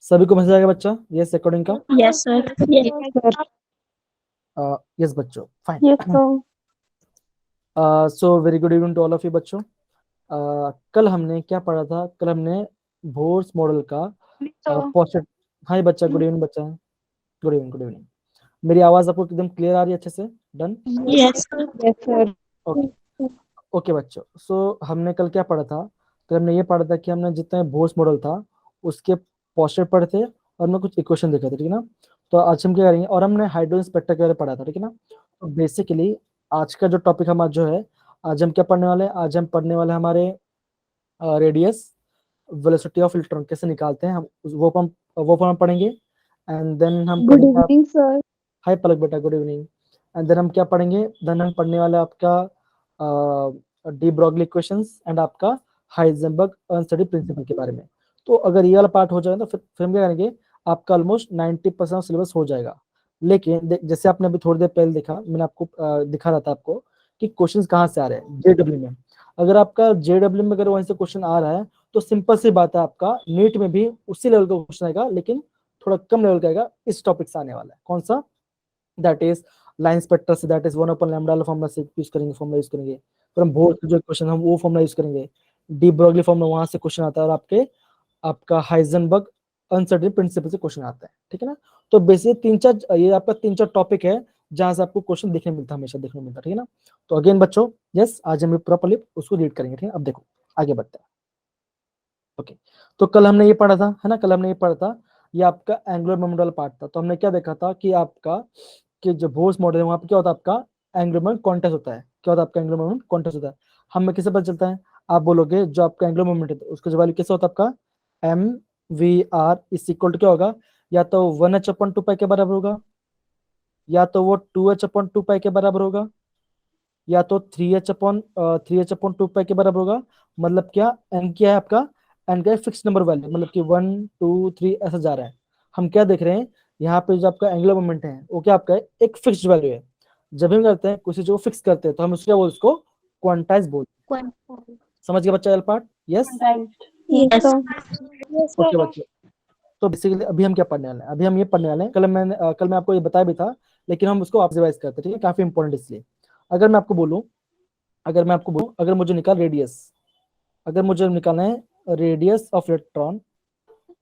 सभी को मैसेज आएगा बच्चा? यस अकॉर्डिंग का? Yes, sir. Yes, sir. Yes बच्चों, fine. Yes, sir. So very good evening to all of you बच्चों। कल हमने क्या पढ़ा था? कल हमने भोर्स मॉडल का पोस्टर। हाय बच्चा, गुड इवनिंग बच्चा। Good evening, good evening. मेरी आवाज आपको एकदम क्लियर आ रही है अच्छे से? Done? Yes, sir. Yes, sir. Okay okay बच्चों, सो हमने कल क्या पढ़ा था? कल हमने ये पढ़ा था कि हमने जितना भोर्स मॉडल था उसके पोस्टर पढ़े थे और हमने कुछ इक्वेशन देखे थे, ठीक है ना? तो आज हम क्या करेंगे, और हमने हाइड्रोजन स्पेक्ट्रा के बारे में पढ़ा था, ठीक है ना? तो बेसिकली आज का जो टॉपिक हमारा जो है, आज हम क्या पढ़ने वाले हैं? आज हम पढ़ने वाले हैं हमारे रेडियस, वेलोसिटी ऑफ इलेक्ट्रॉन कैसे निकालते हैं हम, वो हम पढ़ेंगे। एंड देन हम Good पढ़ेंगे evening, sir. हाय पलक बेटा, गुड इवनिंग। एंड देन हम क्या पढ़ेंगे? देन हम पढ़ने वाले हैं आपका डी ब्रॉगली इक्वेशंस एंड आपका हाइजेनबर्ग अनस्टडी प्रिंसिपल के बारे में। तो अगर ये वाला पार्ट हो जाए तो फिर हम क्या करेंगे, आपका ऑलमोस्ट 90% सिलेबस हो जाएगा। लेकिन जैसे आपने अभी थोड़ी देर पहले देखा, मैंने आपको दिखा रहा था आपको कि क्वेश्चंस कहाँ से आ रहे हैं, जेडब्ल्यू में। अगर आपका जेडब्ल्यू में अगर वहीं से क्वेश्चन आ रहा है तो सिंपल सी बात है, आपका नीट में भी उसी लेवल का क्वेश्चन आएगा, लेकिन थोड़ा कम लेवल का आएगा। इस टॉपिक से आने वाला है कौन सा? दैट इज लाइन स्पेक्ट्रस से, दैट इज 1/λ फॉर्मूला से यूज करेंगे, फॉर्मूला यूज करेंगे। फिर हम बोर्ड जो क्वेश्चन हम वो फॉर्मूला यूज करेंगे। डी ब्रोगली फॉर्मूला वहां से क्वेश्चन आता है, और आपका हाइजेनबर्ग अनसर्टेन प्रिंसिपल से क्वेश्चन आता है, ठीक है ना? तो बेसिक ये आपका 3-4 टॉपिक है जहां से आपको क्वेश्चन देखने मिलता है, हमेशा देखने मिलता है, ठीक है ना? तो अगेन बच्चों, यस आज हम प्रॉपर्ली उसको रीड करेंगे, ठीक है? अब देखो आगे बढ़ते हैं। ओके, तो कल हमने ये पढ़ा था, है ना? कल हमने ये पढ़ा था, ये आपका एंगुलर मोमेंट वाला पार्ट था। तो हमने क्या देखा था कि आपका कि जो बोर्स मॉडल है वहां पे क्या होता है, आपका एंगुलर मोमेंट कॉन्टेस्ट होता है। क्या होता है? आपका एंगुलर मोमेंट कॉन्टेस्ट होता है। हमें किसे पता चलता है? आप बोलोगे जो आपका एंगुलर मोमेंट है उसका जो वैल्यू कैसे होता है आपका, M V R is equal to क्या होगा, या तो 1h/2 के बराबर होगा, या तो वो 2h/2 के बराबर होगा, या तो 3h/2 के बराबर होगा। मतलब क्या, एन क्या है आपका? एन का फिक्स नंबर वैल्यू, मतलब कि 1 2 3 ऐसा जा रहा है। हम क्या देख रहे हैं यहाँ पे, जो आपका एंगुलर मोमेंट है वो क्या आपका है, एक फिक्स्ड वैल्यू है। जब हम करते हैं किसी चीज को फिक्स करते हैं तो हम उसको क्या बोलते हैं? उसको क्वांटाइज बोलते हैं। समझ गया बच्चा ये part? Yes Yes, Yes. sir. Okay बच्चे। तो बेसिकली अभी हम क्या पढ़ने वाले हैं? अभी हम ये पढ़ने वाले हैं, कल मैं आपको ये बताया भी था, लेकिन हम उसको आपसे रिवाइज करते हैं, ठीक है? काफी इंपॉर्टेंट इसलिए। अगर मैं आपको बोलूं अगर मुझे निकाल रेडियस, अगर मुझे निकालना है रेडियस ऑफ इलेक्ट्रॉन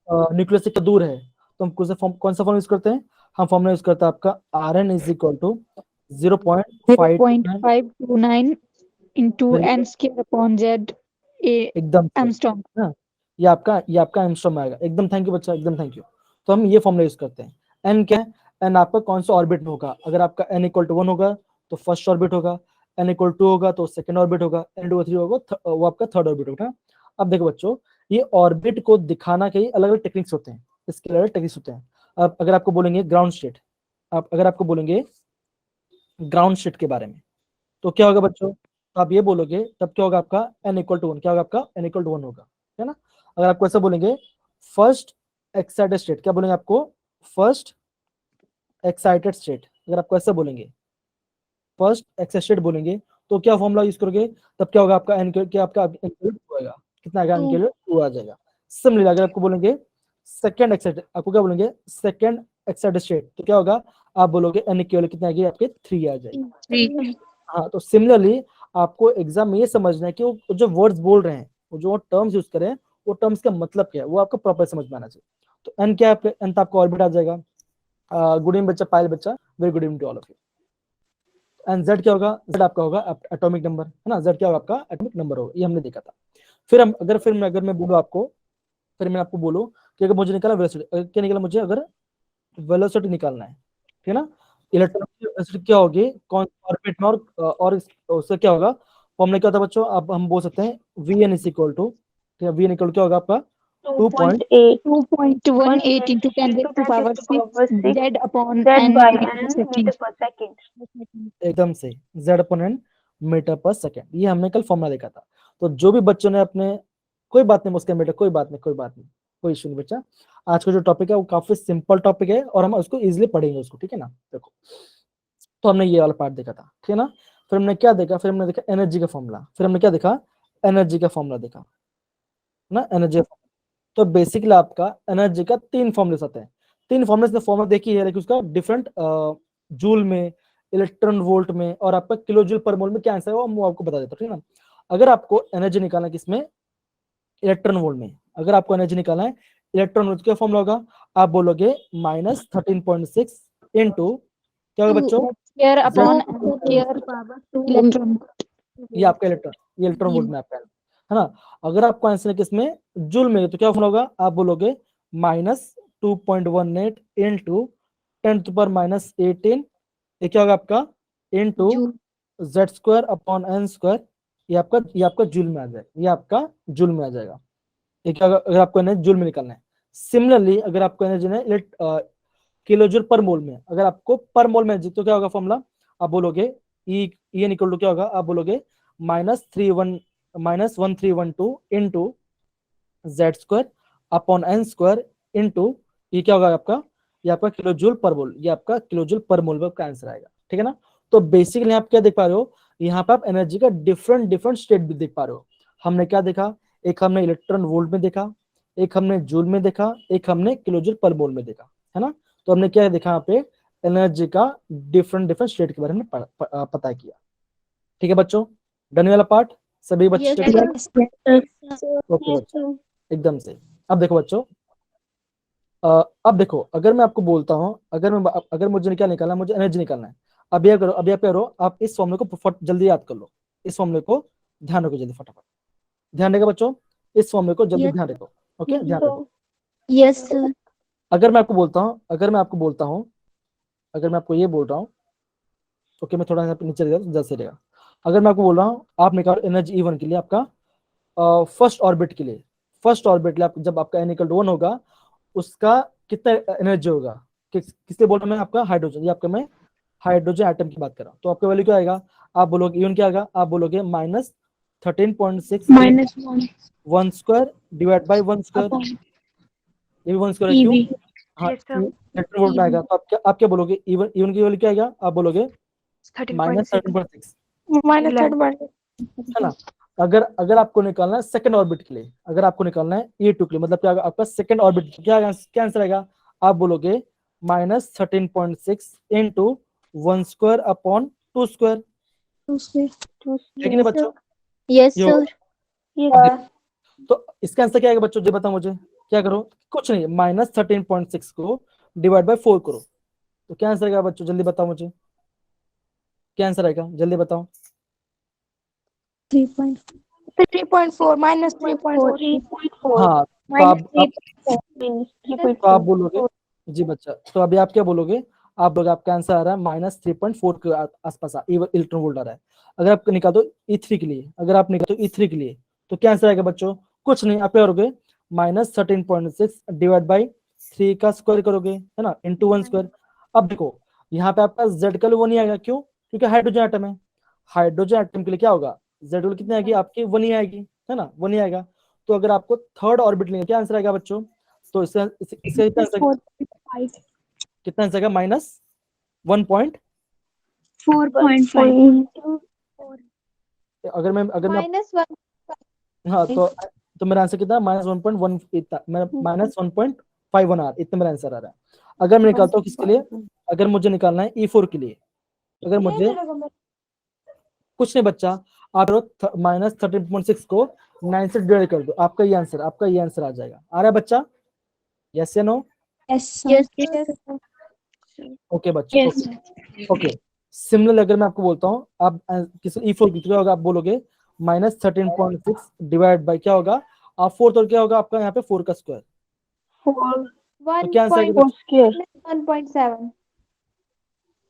न्यूक्लियस से कितना दूर है, तो हम कौन सा फॉर्म यूज करते हैं? हम फॉर्मूला यूज करते हैं आपका R N is equal to 0.529। 0.529 into n square upon z a एकदम से Armstrong. ना, ये आपका एंगस्ट्रॉम में आएगा। एकदम थैंक यू बच्चा, एकदम थैंक यू। तो हम ये फॉर्मूला यूज करते हैं। एन क्या है? एन आपका कौन सा ऑर्बिट में होगा? अगर आपका एन इक्वल टू 1 होगा तो फर्स्ट ऑर्बिट होगा, एन इक्वल 2 होगा तो सेकंड ऑर्बिट होगा, एन इक्वल 3 होगा वो आपका थर्ड ऑर्बिट होगा। अब देखो बच्चों, ये ऑर्बिट को दिखाना के अलग अलग टेक्निक्स होते हैं, इसके अलग अलग टेक्निक्स होते हैं। अब अगर आपको बोलेंगे ग्राउंड स्टेट, अगर आपको बोलेंगे ग्राउंड स्टेट के बारे में, तो क्या होगा बच्चों? तो आप ये बोलोगे तब क्या होगा आपका, एन इक्वल टू 1, क्या होगा आपका? एन इक्वल टू 1 होगा, है ना? अगर आपको ऐसा बोलेंगे फर्स्ट एक्साइटेड स्टेट, क्या बोलेंगे आपको? First excited state. अगर आपको ऐसा बोलेंगे फर्स्ट एक्साइटेड स्टेट बोलेंगे, तो क्या फॉर्मूला यूज करोगे? तब क्या होगा आपका एन, क्या आपका टू आएगा, कितना आएगा? एन के लिए 2 आ जाएगा। सिमिलरली अगर आपको बोलेंगे सेकंड एक्साइटेड, आपको क्या बोलेंगे? सेकंड एक्साइटेड स्टेट, तो क्या होगा? आप बोलोगे एन के लिए कितना आएगी? आपके 3 आ जाएगी। 3. हाँ, तो सिमिलरली आपको एग्जाम में ये समझना है कि वो जो वर्ड्स बोल रहे हैं, वो जो टर्म्स यूज करें, वो टर्म्स का मतलब क्या है, वो आपको प्रॉपर समझ में आना चाहिए। तो एन क्या है? एन तो आपको ऑर्बिट आ जाएगा। गुड इवनिंग बच्चा, पायल बच्चा, very good evening to all of you. And Z क्या होगा? जेड आपका होगा एटॉमिक नंबर, है ना? जेड क्या होगा? आपका एटॉमिक नंबर होगा, ये हमने देखा था। फिर मैं बोलूँ आपको, फिर मैं आपको बोलूँ कि अगर मुझे निकाला वेलोसिटी, क्या निकाला मुझे? अगर वेलोसिटी निकालना है, ठीक है ना? इलेक्ट्रॉन की वेलोसिटी क्या होगी, कौन ऑर्बिट में, और उससे क्या होगा? फॉर्मूला क्या होता है बच्चों? अब हम बोल सकते हैं V N is equal to, ठीक है? वी एन इक्वल क्या होगा आपका? 2.8 into 10 raised to power 6 z upon n meter per second. एकदम से Z/n मीटर पर सेकेंड, ये हमने कल फॉर्मूला देखा था। तो जो भी बच्चों ने अपने, कोई बात नहीं मुस्कान बेटा, कोई बात नहीं, कोई बात नहीं, कोई इशू नहीं बच्चा। आज का जो टॉपिक है वो काफी सिंपल टॉपिक है और हम उसको इजिली पढ़ेंगे उसको, ठीक है ना? देखो, तो हमने ये वाला पार्ट देखा था, ठीक है ना? फिर हमने क्या देखा? फिर हमने देखा एनर्जी का फॉर्मूला। फिर हमने क्या देखा? एनर्जी का फॉर्मूला देखा ना, एनर्जी तो बेसिकली आपका एनर्जी का 3 फॉर्मूले आते हैं। 3 फॉर्मूले फॉर्मूला देखी है, लेकिन उसका डिफरेंट जूल में, इलेक्ट्रॉन वोल्ट में और आपका किलो जूल पर मोल में क्या आंसर है वो आपको बता देता हूँ, ठीक है ना। अगर आपको एनर्जी निकालना है किसमें, इलेक्ट्रॉन वोल्ट में, अगर आपको एनर्जी निकालना है इलेक्ट्रॉन वोल्ट, क्या फॉर्मूला होगा, आप बोलोगे -13.6 इंटू क्या होगा बच्चों, Square upon Z, square power 2 electron. ये आपका इलेक्ट्रॉन, ये इलेक्ट्रॉन वोल्ट में आपका है ना। अगर आपको आंसर है किसमें, जूल में, तो क्या फॉर्मूला होगा, आप बोलोगे -2.18 इंटू 10⁻18, ये क्या होगा आपका, इंटू Z² अपॉन n², ये आपका जूल में आ जाएगा, ये आपका जूल में आ जाएगा। ये क्या होगा, अगर आपको एनर्जी जूल में निकालना है। सिमिलरली अगर आपको एनर्जी है किलो जूल पर मोल में, अगर आपको पर मोल में तो क्या होगा फॉर्मूला, आप बोलोगे ई एन इक्वल टू क्या होगा, आप बोलोगे -1312 into Z² upon n² into ये क्या होगा आपका, ये आपका किलो जूल पर मोल, ये आपका किलो जूल पर मोल का आंसर आएगा, ठीक है ना। तो बेसिकली आप क्या देख पा रहे हो, यहाँ पे आप एनर्जी का डिफरेंट स्टेट भी देख पा रहे हो। हमने क्या देखा, एक हमने इलेक्ट्रॉन वोल्ट में देखा, एक हमने जूल में देखा, एक हमने किलो जूल पर मोल में देखा, है ना। तो हमने क्या देखा यहाँ पे, एनर्जी का डिफरेंट स्टेट के बारे में पता किया, ठीक है बच्चों। डन वाला पार्ट सभी बच्चे, ओके बच्चों, एकदम से। अब देखो बच्चों, अब देखो, अगर मैं आपको बोलता हूँ, अगर मुझे क्या निकालना है, मुझे एनर्जी निकालना है, अब ये करो, अब ये करो, आप इस फॉर्मूले को जल्दी याद कर लो, इस फॉर्मूले को ध्यान रखो जल्दी, फटाफट ध्यान रखो बच्चों, इस फॉर्मूले को जल्दी ध्यान रखो, ओके ध्यान रखो। Yes, sir. अगर मैं आपको बोलता हूँ, अगर मैं आपको ये बोल रहा हूँ, ओके मैं थोड़ा नीचे जल्द से रहेगा। अगर मैं आपको बोल रहा हूँ, आप निकालो एनर्जी E1 के लिए, आपका फर्स्ट ऑर्बिट के लिए, फर्स्ट ऑर्बिट के लिए जब आपका n = 1 होगा, उसका कितना एनर्जी होगा, किसके बोल रहा हूं मैं, आपका हाइड्रोजन, ये आपका मैं हाइड्रोजन एटम की बात कर रहा हूँ। तो आपका वैल्यू क्या आएगा, आप बोलोगे E1 क्या आएगा, आप बोलोगे -13.6 1² डिवाइड बाई 1², ये भी 1² है, क्यों, हाँ इलेक्ट्रॉन वोल्ट में आएगा। तो आप क्या बोलोगे, E1 की वैल्यू क्या आएगा, आप बोलोगे -13.6, है ना। अगर आपको निकालना है सेकंड ऑर्बिट के लिए, अगर आपको निकालना है E2 के लिए, मतलब क्या आपका सेकंड ऑर्बिट क्या आंसर आएगा, आप बोलोगे -13.6 इंटू 1² अपॉन 2², है कि नहीं बच्चों, Yes, ये sir. होगा। तो इसका आंसर क्या आएगा बच्चों, जो बताओ मुझे, क्या करो, कुछ नहीं, -13.6 को डिवाइड बाय 4 करो, तो क्या आंसर आएगा बच्चों, जल्दी बताओ मुझे, क्या आंसर आएगा, जल्दी बताओ। 3.4 minus 3.4. हाँ, तो आप बोलोगे, जी बच्चा, तो अभी आप क्या बोलोगे, आप लोग आपका आंसर आ रहा है -3.4 के आसपास इलेक्ट्रॉन वोल्ट आ रहा है। अगर आप निकाल दो E3 के लिए, अगर आप निकाल दो E3 के लिए, तो क्या आंसर आएगा बच्चों, कुछ नहीं, आप क्या करोगे, -13.6 डिवाइड बाई 3 का स्क्वायर करोगे, है ना, इंटू 1²। अब देखो यहाँ पे आपका Z का वो नहीं आएगा, क्यों, क्योंकि हाइड्रोजन एटम है, हाइड्रोजन एटम के लिए क्या होगा, Z वैल्यू कितनी आएगी आपकी, 1 ही आएगी, है ना, 1 ही आएगा। तो अगर आपको थर्ड ऑर्बिट लेंगे, क्या आंसर आएगा बच्चों, तो इससे कितना आंसर आएगा, -1.4, अगर मैं हाँ, तो मेरा आंसर कितना, -1.1, -1.51 इतना मेरा आंसर आ रहा है। अगर मैं निकालता हूँ किसके लिए, अगर मुझे निकालना है E4 के लिए, अगर मुझे कुछ नहीं बच्चा, आप -13.6 को 9 से डिवाइड कर दो, आपका ये आंसर आ जाएगा। आ रहा है बच्चा, यस या नो, Yes. ओके बच्चा, ओके। सिमिलर अगर मैं आपको बोलता हूँ, आप किसी E4 की क्या होगा, आप बोलोगे -13.6 डिवाइड बाई क्या होगा, आप 4 तो क्या होगा आपका यहाँ पे 4 का स्क्वायर, तो क्या आंसर आएगा बच्चों? 1.7.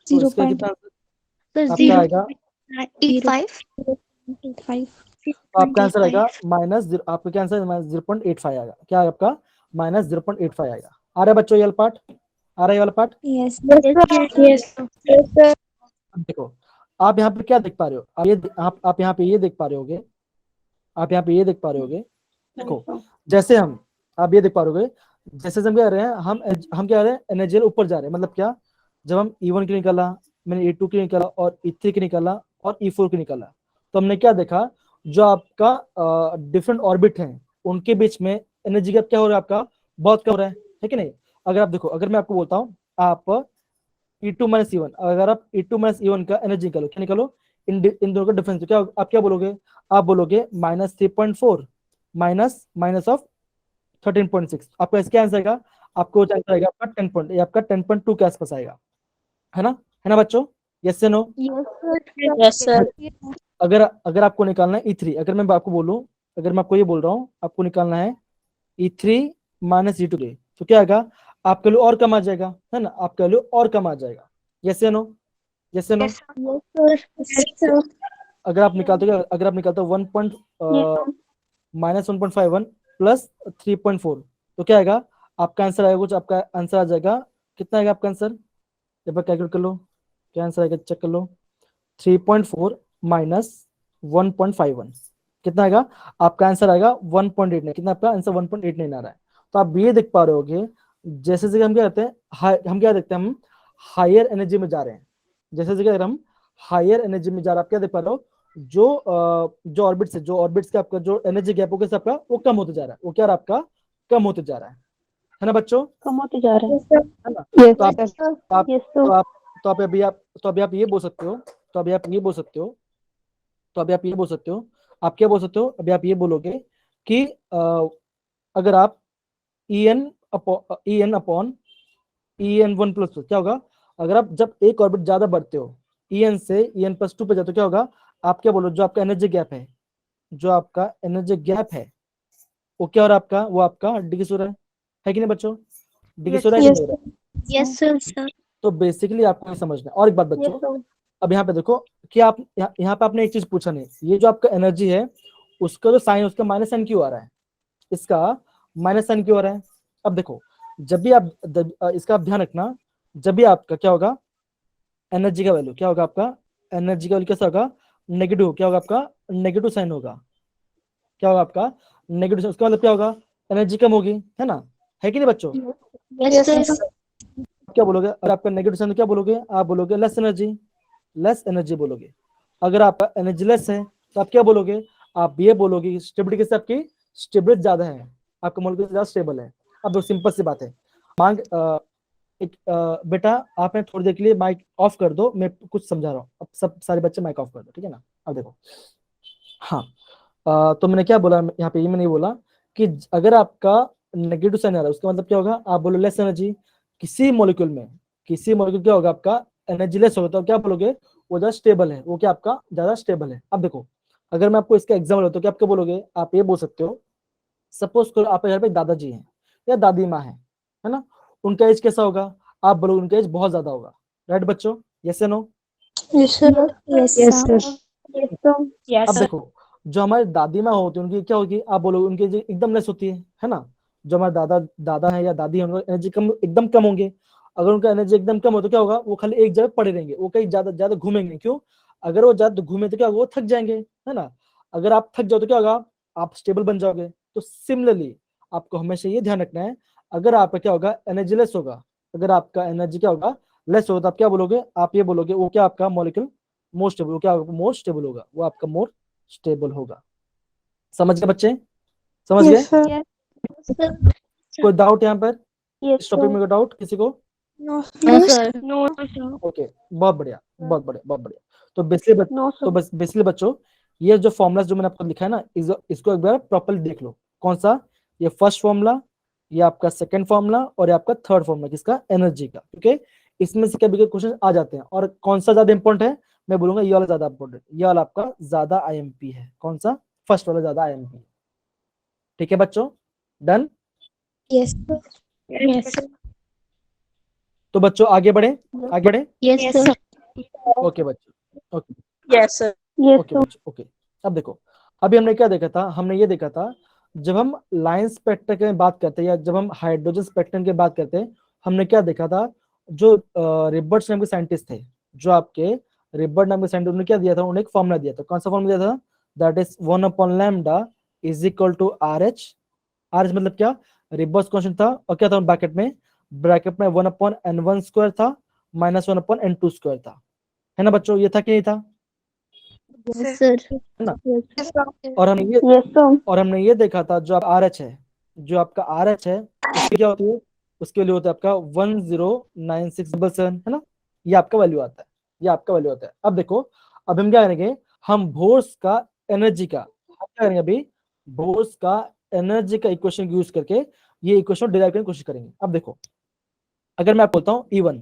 तो इसका कितना आपका 0. आएगा, 85. तो आपका आंसर आएगा आपका क्या आंसर -0.85 आएगा, क्या आएगा आपका -0.85 आएगा। आ रहा है बच्चों ये वाला पार्ट, आ रहा है ये वाला पार्ट। Yes. Yes. अब देखो, आप यहाँ पे क्या देख पा रहे हो, आप यहाँ पे ये देख पा रहे होगे, आप यहाँ पे ये देख पा रहे होगे, देखो जैसे आप ये देख पा रहे होगे, जैसे हम क्या कर रहे हैं, हम क्या कर रहे हैं, एनर्जी ऊपर जा रहे हैं, मतलब क्या, जब हम E1 की निकाला, मैंने E2 की निकाला और E3 की निकाला और E4 की निकाला, तो हमने क्या देखा, जो आपका डिफरेंट ऑर्बिट हैं उनके बीच में एनर्जी गैप क्या हो रहा है आपका, बहुत कम हो रहा है कि नहीं। अगर आप देखो, अगर मैं आपको बोलता हूँ आप E2 माइनस E1, अगर आप E2 माइनस E1 का एनर्जी निकालो, क्या निकालो, इन दोनों का डिफरेंस, क्या आप क्या बोलोगे, आप बोलोगे -3.4 माइनस माइनस ऑफ 13.6, आपका इसका आंसर आएगा, आपको आंसर आएगा आपका 10 पॉइंट, आपका 10.2 के आसपास आएगा, है ना बच्चों, यस से नो। Yes sir. अगर अगर आपको निकालना है E3, अगर मैं आपको बोलूं, अगर मैं आपको ये बोल रहा हूँ आपको निकालना है E3 माइनस E2 के, तो क्या आएगा, आपका वैल्यू और कम आ जाएगा, है ना, आपका वैल्यू और कम आ जाएगा, यस से नो, यस से नो। अगर आप निकालते हो, अगर आप निकालते हो 1 पॉइंट -1.51 प्लस 3.4, तो क्या आएगा, आपका आंसर आएगा कुछ, आपका आंसर आ जाएगा, कितना आएगा आपका आंसर, एक बार कैलकुलेट कर लो, क्या आंसर आएगा चेक कर लो, 3.4 माइनस 1.51 कितना आएगा, आपका आंसर आएगा 1.89, कितना आपका आंसर 1.89 आ रहा है। तो आप ये देख पा रहे होगे, जैसे जैसे हम क्या करते हैं, हम क्या देखते हैं, हम हायर एनर्जी में जा रहे हैं, जैसे जैसे हम हायर एनर्जी में जा रहे हैं, आप क्या देख पा रहे हो, जो ऑर्बिट्स है, जो ऑर्बिट्स का आपका जो एनर्जी गैप होगा आपका वो कम होते जा रहा है, वो क्या आपका कम होते जा रहा है ना बच्चों, कम होते जा रहे हैं। है ना। Yes, तो आप sir. आप Yes, तो sir. आप तो आप अभी आप तो अभी आप ये बोल सकते हो, तो अभी आप ये बोल सकते हो, तो अभी आप ये बोल सकते हो, आप क्या बोल सकते हो, अभी आप ये बोलोगे कि अगर आप en en प्लस क्या होगा, अगर आप जब एक ऑर्बिट ज्यादा बढ़ते हो en से en+2 पे जाते हो, क्या होगा, आप क्या बोलो, जो आपका एनर्जी गैप है, जो आपका एनर्जी गैप है वो क्या हो रहा है आपका, वो आपका डिक्रीज हो रहा है कि नहीं बच्चों, डिक्रीज हो रहा है कि Yes, नहीं हो रहा है। Yes sir. तो बेसिकली आपको ये समझना है। और एक बात बच्चों, अब यहाँ पे देखो कि आप यहाँ पे आपने एक चीज पूछा नहीं, ये जो आपका एनर्जी है उसका जो साइन, उसका माइनस साइन क्यों आ रहा है, इसका माइनस साइन क्यों आ रहा है। अब देखो, जब भी आप इसका आप ध्यान रखना, जब भी आपका क्या होगा, एनर्जी का वैल्यू क्या होगा, आपका एनर्जी का वैल्यू कैसा होगा, नेगेटिव, क्या होगा आपका नेगेटिव साइन होगा, क्या होगा आपका नेगेटिव, उसका मतलब क्या होगा, एनर्जी कम होगी, है ना, है कि नहीं बच्चों। Yes sir. क्या बोलोगे, अगर आपका नेगेटिव साइन, क्या बोलोगे, आप बोलोगे लेस एनर्जी बोलोगे। अगर आपका एनर्जी लेस है तो आप क्या बोलोगे, आप ये बोलोगे स्टेबिलिटी कैसे, आपकी स्टेबिलिटी ज्यादा है, आपका मॉलिक्यूल ज्यादा स्टेबल है। अब सिंपल सी बात है, मांग बेटा आपने थोड़ी देर के लिए माइक ऑफ कर दो, मैं कुछ समझा रहा हूँ, अब सब सारे बच्चे माइक ऑफ कर दो, ठीक है ना। अब देखो, हाँ, तो मैंने क्या बोला यहाँ पे, ये मैंने बोला कि अगर आपका नेगेटिव साइन आ रहा है उसका मतलब क्या होगा, आप बोलो लेस एनर्जी, किसी मॉलिक्यूल में, किसी मॉलिक्यूल क्या होगा, आपका एनर्जी लेस होगा, तो आप क्या बोलोगे, वो ज्यादा स्टेबल है, वो क्या आपका ज्यादा स्टेबल है। अब देखो, अगर मैं आपको इसका एग्जाम्पल तो क्या आपको बोलोगे, आप ये बोल सकते हो, सपोज करो आपके घर पे दादाजी हैं या दादी माँ है ना, उनका एज कैसा होगा, आप बोलोगे उनका एज बहुत ज्यादा होगा, राइट बच्चों, यस या no. Yes, sir. Yes Yes, sir. sir. Yes, sir. अब देखो, जो हमारी दादी माँ होती है उनकी क्या होगी, आप बोलोगे उनकी एज एकदम लेस होती है ना। जो हमारे दादा दादा है या दादी है, उनका एनर्जी कम, एकदम कम होंगे। अगर उनका एनर्जी एकदम कम हो तो क्या होगा, वो खाली एक जगह पड़े रहेंगे, वो कहीं ज्यादा ज्यादा घूमेंगे, क्यों, अगर वो ज्यादा घूमे तो क्या होगा, वो थक जाएंगे, है ना। अगर आप थक जाओ तो क्या होगा, आप स्टेबल बन जाओगे। तो सिमिलरली आपको हमेशा ये ध्यान रखना है, अगर आपका क्या होगा, एनर्जी लेस होगा, अगर आपका एनर्जी क्या होगा, लेस होगा, तो आप क्या बोलोगे, आप ये बोलोगे वो क्या आपका मॉलिक्यूल मोर स्टेबल, वो क्या मोर स्टेबल होगा, वो आपका मोर स्टेबल होगा। समझ गए बच्चे, समझ गए। Yes, sir. सर। कोई डाउट यहाँ पर, Yes, इस टॉपिक sir. में कोई डाउट किसी को। No, no sir. Sir. No, sir. Okay, बहुत बढ़िया, बहुत बढ़िया, बहुत बढ़िया। तो बेसिकली No, sir. तो बस बेसिकली बच्चों, ये जो फॉर्मूला जो मैंने आपको लिखा है ना, इसको एक बार प्रॉपर्ली देख लो, कौन सा, ये फर्स्ट फॉर्मूला, ये आपका सेकंड फॉर्मूला, और ये आपका थर्ड फॉर्मूला किसका, एनर्जी का, ओके। इसमें से कभी क्वेश्चन आ जाते हैं, और कौन सा ज्यादा इंपॉर्टेंट है, मैं बोलूंगा ये वाला ज्यादा इंपॉर्टेंट, ये वाला आपका ज्यादा आईएमपी है, कौन सा, फर्स्ट वाला ज्यादा आईएमपी, ठीक है बच्चों, डन। Yes yes sir. तो बच्चों आगे बढ़े, आगे बढ़े, यस सर। ओके बच्चों, okay, Yes, sir. Yes, okay sir. बच्चों, ओके। अब देखो, अभी हमने क्या देखा था, हमने ये देखा था, जब हम लाइन स्पेक्ट्रम की बात करते हैं या जब हम हाइड्रोजन स्पेक्ट्रम की बात करते हैं, हमने क्या देखा था, जो रिबर्ट्स नाम के साइंटिस्ट थे, जो आपके रिबर्ट नाम के साइंटिस्ट, उन्होंने क्या दिया था, उन्होंने एक फॉर्मूला दिया था, कौन सा फॉर्मूला दिया था, that is 1/λ is equal to RH। RH मतलब क्या, रिबर्ट्स कांस्टेंट था, और क्या था ब्रैकेट में 1/n1² था, -1/n2² था, है ना बच्चों, ये था कि नहीं था, यस सर। है ना। Yes, sir. और हमने ये Yes, sir. और हमने ये देखा था, जो आप RH है, जो आपका RH है उसकी क्या होती है, उसके वैल्यू होता है आपका 109677 है ना, ये आपका वैल्यू आता है, ये आपका वैल्यू आता है। अब देखो, अब हम क्या करेंगे, हम बोर्स का एनर्जी का हम क्या करेंगे अभी, बोर्स का एनर्जी का इक्वेशन यूज करके ये इक्वेशन डिराइव करने की कोशिश करेंगे। अब देखो, अगर मैं आपको बोलता हूँ E1,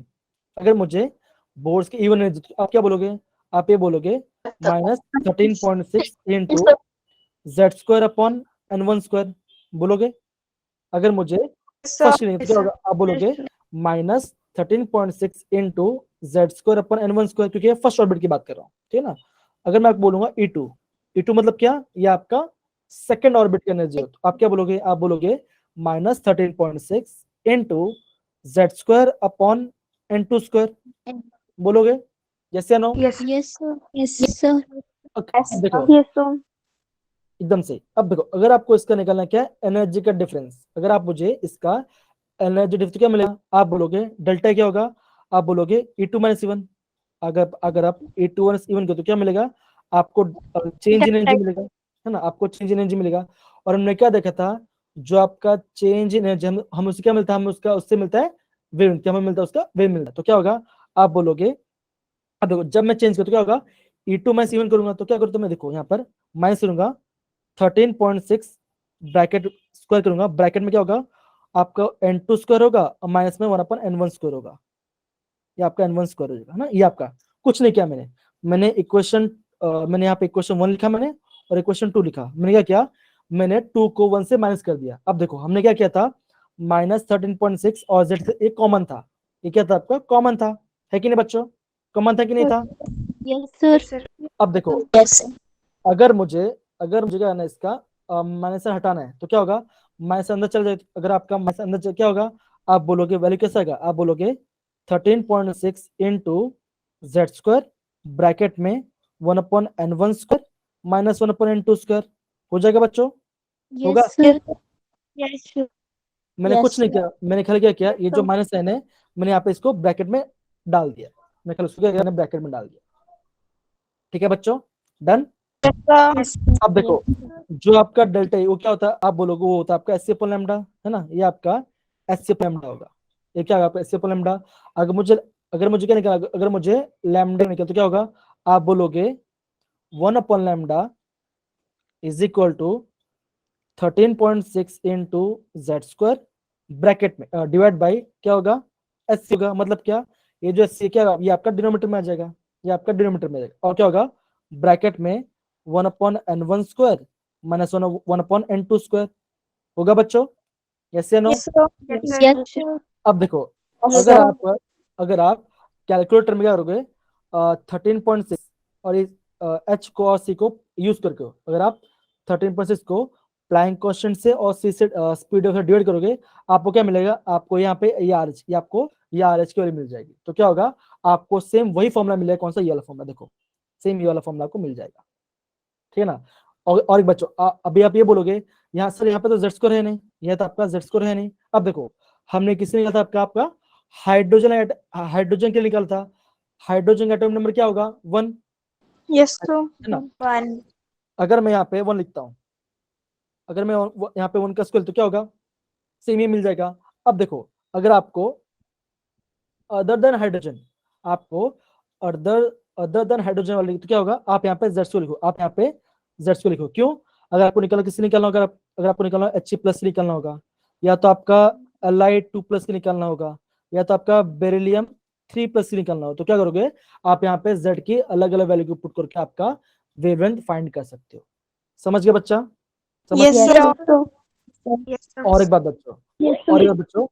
अगर मुझे बोर्स की E1 एनर्जी, तो आप क्या बोलोगे, आप ये बोलोगे -13.6 into Z square upon N1 square बोलोगे। अगर मुझे फर्स्ट लेंगे तो क्या होगा, आप बोलोगे -13.6 into Z square upon N1 square, क्योंकि फर्स्ट ऑर्बिट की बात कर रहा हूँ, ठीक है ना। अगर मैं आपको बोलूंगा E2, E2 मतलब क्या, ये आपका सेकंड ऑर्बिट की एनर्जी हो, तो आप क्या बोलोगे, आप बोलोगे -13.6 into Z square upon N2 square बोलोगे, यस या no. Yes, sir. Yes, sir. देखो Yes, sir. एकदम सही। अब देखो, अगर आपको इसका निकालना क्या है, एनर्जी का डिफरेंस, अगर आप मुझे इसका एनर्जी डिफरेंस क्या मिलेगा, आप बोलोगे डेल्टा क्या होगा, आप बोलोगे E2 माइनस E1। अगर आप E2 माइनस E1 को तो क्या मिलेगा आपको, चेंज इन एनर्जी मिलेगा, है ना, आपको चेंज इन एनर्जी मिलेगा। और हमने क्या देखा था, जो आपका चेंज इन एनर्जी हम उससे क्या मिलता है, हमें उसका उससे मिलता है वेव, क्या हमें मिलता है, उसका वेव मिलता है। तो क्या होगा, आप बोलोगे, अब देखो जब मैं चेंज करूँ तो क्या होगा, E2 माइनस E1 करूंगा तो क्या करूँ, तो मैं देखो यहाँ पर माइनस करूंगा 13.6 ब्रैकेट स्क्वायर करूंगा, ब्रैकेट में क्या होगा आपका N2 स्क्वायर होगा और माइनस में 1/N1 स्क्वायर होगा, ये आपका N1 स्क्वायर हो जाएगा, है ना। ये आपका कुछ नहीं किया मैंने इक्वेशन, मैंने यहाँ पे इक्वेशन 1 लिखा मैंने, और इक्वेशन 2 लिखा। मैंने क्या किया, मैंने 2 को 1 से माइनस कर दिया। अब देखो हमने क्या किया था, -13.6 और z से एक कॉमन था, ये क्या था आपका कॉमन था, है कि नहीं बच्चों, कॉमन था कि नहीं था। Yes, sir. अब देखो, Yes, sir. अगर मुझे क्या करना है, इसका माइनस से हटाना है तो क्या होगा, माइनस से अंदर चल जाए, अगर आपका माइनस अंदर क्या होगा, आप बोलोगे वैल्यू कैसा आएगा, आप बोलोगे 13.6 इंटू जेड स्क्वायर ब्रैकेट में 1/N1 square minus 1/N2 square हो जाएगा बच्चों, होगा। Yes, sir. Yes, sir. मैंने Yes, कुछ नहीं sir. किया, मैंने खाली क्या किया, ये जो माइनस साइन है मैंने यहाँ पे इसको ब्रैकेट में डाल दिया, मैं खाली उसको क्या किया, ब्रैकेट में डाल दिया, ठीक है बच्चों, डन। Yes, sir. अब देखो, जो आपका डेल्टा है वो क्या होता है, आप बोलोगे वो होता है आपका SC/λ, है ना, ये आपका SC/λ होगा, ये क्या होगा आपका SC/λ। अगर मुझे क्या निकाला, अगर मुझे लैम्डा निकला तो क्या होगा, आप बोलोगे 1/λ is equal to 13.6 into Z square bracket में डिवाइड बाई क्या होगा, SC होगा, मतलब क्या, ये जो SC क्या होगा, ये आपका डिनोमीटर में आ जाएगा, ये आपका डिनोमीटर में आ जाएगा, और क्या होगा ब्रैकेट में 1/N1 square minus 1/N2 square होगा बच्चों, यस या no. Yes, sir. Yes, sir. अब देखो, Yes, अगर sir. आप कैलकुलेटर में क्या करोगे, 13.6 और इस H को और C को यूज करके, अगर आप 13.6 को प्लैंक कांस्टेंट से और C से स्पीड से डिवाइड करोगे, आपको क्या मिलेगा, आपको यहाँ पे ये RH, ये आपको ये RH की वैल्यू मिल जाएगी। तो क्या होगा, आपको सेम वही फॉर्मूला मिलेगा, कौन सा, ये वाला फॉर्मूला, देखो सेम ये वाला फॉर्मूला आपको मिल जाएगा, ठीक है ना। और एक बच्चों, अभी आप ये बोलोगे, यहाँ सर यहाँ पे तो जेड स्कोर है नहीं, यह तो आपका जेड स्कोर है नहीं। अब देखो, हमने किसने निकाला था, आपका हाइड्रोजन के लिए निकाला था, हाइड्रोजन का एटॉमिक नंबर क्या होगा, 1, Yes, sir. है ना। One. अगर मैं यहाँ पे 1 लिखता हूँ, अगर मैं यहाँ पे 1 का स्क्वायर तो क्या होगा, सेम ये मिल जाएगा। अब देखो, अगर आपको अदर देन हाइड्रोजन, आपको अदर अदर देन हाइड्रोजन वाले तो क्या होगा, आप यहाँ पे जेड लिखो, आप यहाँ पे जेड लिखो, क्यों, अगर आपको निकालना किससे निकालना होगा, अगर आपको निकालना He+ निकालना होगा, या तो आपका Li2+ के निकालना होगा, या तो आपका बेरिलियम 3+ निकालना हो, तो क्या करोगे, आप यहाँ पे Z की अलग अलग वैल्यू को पुट करके आपका वेवलेंथ फाइंड कर सकते हो। समझ गए बच्चा, समझ Yes, गए? sir. Yes, sir. और एक बात बच्चों, Yes, और sir. एक बात बच्चों,